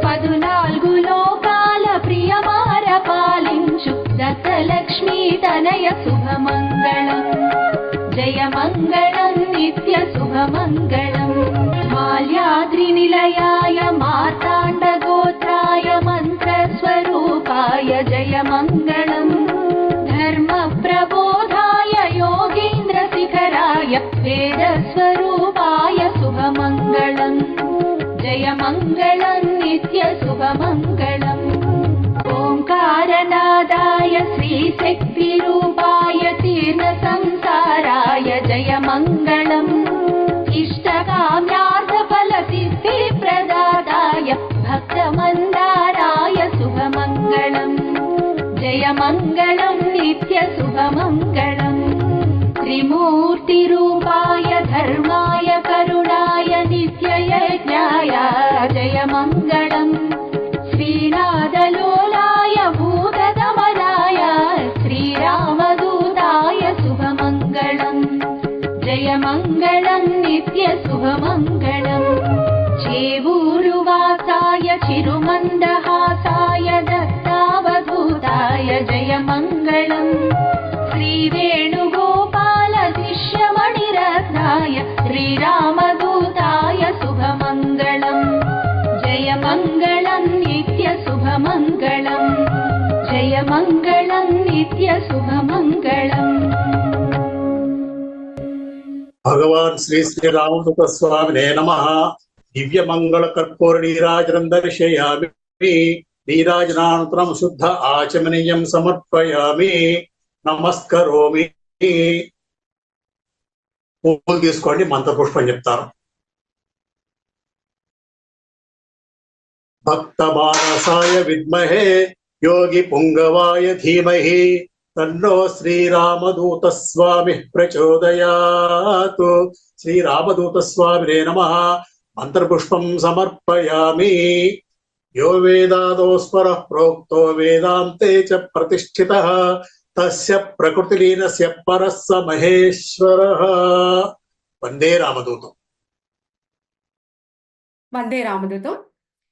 14 लोकाल प्रियमारपालिंचु दत्तलक्ष्मी तनय शुभमङ्गलम् जयमङ्गलम् नित्यशुभमङ्गलम् माल्याद्रिनिलयाय मार्ताण्डगोत्राय मन्त्रस्वरूपाय जयमङ्गलम् धर्मप्रबोधाय योगीन्द्रशिखराय वेदस्वरूपाय शुभमङ्गलम् जयमङ्गलम् नित्यशुभमङ्गलम् ओङ्कारनादाय श्रीशक्तिरूपाय तीर्णसंसाराय जयमङ्गलम् इष्टकाम्यार्थफलसिद्धिप्रदाताय भक्तमन्दाराय शुभमङ्गलम् जयमङ्गलम् नित्यशुभमङ्गलम् त्रिमूर्तिरूपाय धर्माय करुणाय नित्ययज्ञाय जयमङ्गलम् श्रीनादलोलाय भूतदमनाय श्रीरामदूताय शुभमङ्गलम् जयमङ्गलम् नित्यशुभमङ्गलम् चेवूरुवासाय चिरुमन्दहासाय दत्तावधूताय जयमङ्गलम् श्रीवेणुगोपाल शिष्यमणिरत्नाय श्रीरामदूताय शुभमङ्गलम् जयमङ्गलम् नित्यशुभमङ्गलम् जयमङ्गलम् नित्यशुभमङ्गलम् भगवान श्री श्री रामदूत स्वामिने नमः। दिव्य मंगल कर्पूर नीराजनं दर्शयामि। नीराजनानन्तरं शुद्ध आचमनीयं समर्पयामि। नमस्करोमि। పూలు తీసుకోండి, మంత్రపుష్పం చెప్తారు. భక్తమానసాయ విద్మహే యోగి పుంగవాయ ధీమహి తన్నో శ్రీరామదూత స్వామి ప్రచోదయాత్. శ్రీరామదూత స్వామినే నమః. మంత్రపుష్పం సమర్పయామి. యో వేదాదోస్పరః ప్రోక్తో వేదాంతే చ ప్రతిష్ఠితః తస్య ప్రకృతిలీనస్య పరస్స మహేశ్వరః. వందే రామదూతం. వందే రామదూతం.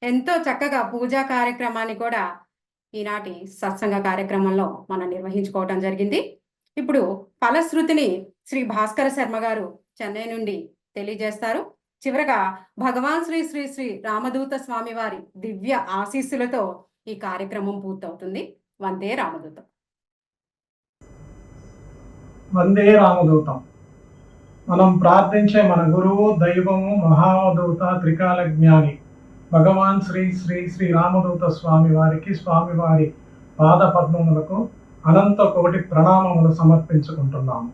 ఎంతో చక్కగా పూజా కార్యక్రమాన్ని కూడా ఈనాటి సత్సంగ కార్యక్రమంలో మనం నిర్వహించుకోవటం జరిగింది. ఇప్పుడు ఫలశ్రుతిని శ్రీ భాస్కర శర్మ గారు చెన్నై నుండి తెలియజేస్తారు. చివరగా భగవాన్ శ్రీ శ్రీ శ్రీ రామదూత స్వామి వారి దివ్య ఆశీస్సులతో ఈ కార్యక్రమం పూర్తవుతుంది. వందే రామదూతం. వందే రామదూతం. మనం ప్రార్థించే మన గురువు, దైవము, మహావధూత, త్రికాల జ్ఞాని భగవాన్ శ్రీ శ్రీ శ్రీ రామదూత స్వామి వారికి, స్వామివారి పాద పద్మములకు అనంత కోటి ప్రణామములు సమర్పించుకుంటున్నాము.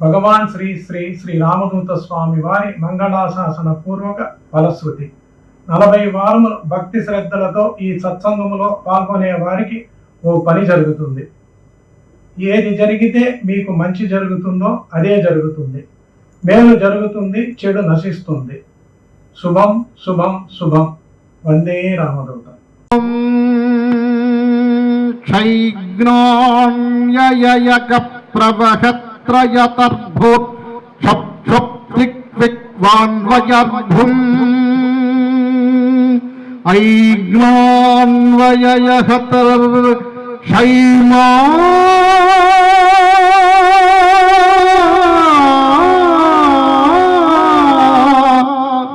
భగవాన్ శ్రీ శ్రీ శ్రీ రామదూత స్వామి వారి మంగళాశాసన పూర్వక ఫలశ్రుతి. 40 వారములు భక్తి శ్రద్ధలతో ఈ సత్సంగములో పాల్గొనే వారికి ఓ పని జరుగుతుంది. ఏది జరిగితే మీకు మంచి జరుగుతుందో అదే జరుగుతుంది. మేలు జరుగుతుంది, చెడు నశిస్తుంది. శుభం శుభం శుభం. వందే రామదూతం. క్షైజ్ఞాన్యయక ప్రవహత్రయతర్భూత్ క్షప్క్షప్దిక్విక్వాన్వయర్భుం ఐజ్ఞాన్వయయహతర్ క్షైమా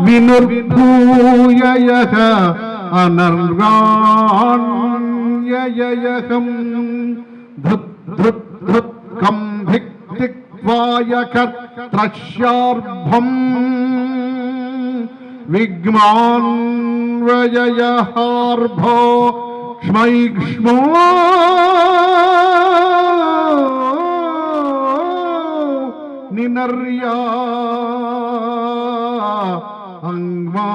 వినుర్భూయయః అనర్గాణ్యయహం ధృత్ ధృత్ ధృత్ కం భిక్ త్రశ్యార్భం విగ్మాన్వయయహార్భో క్ష్మైక్ష్మో నినర్యా అంగ్మా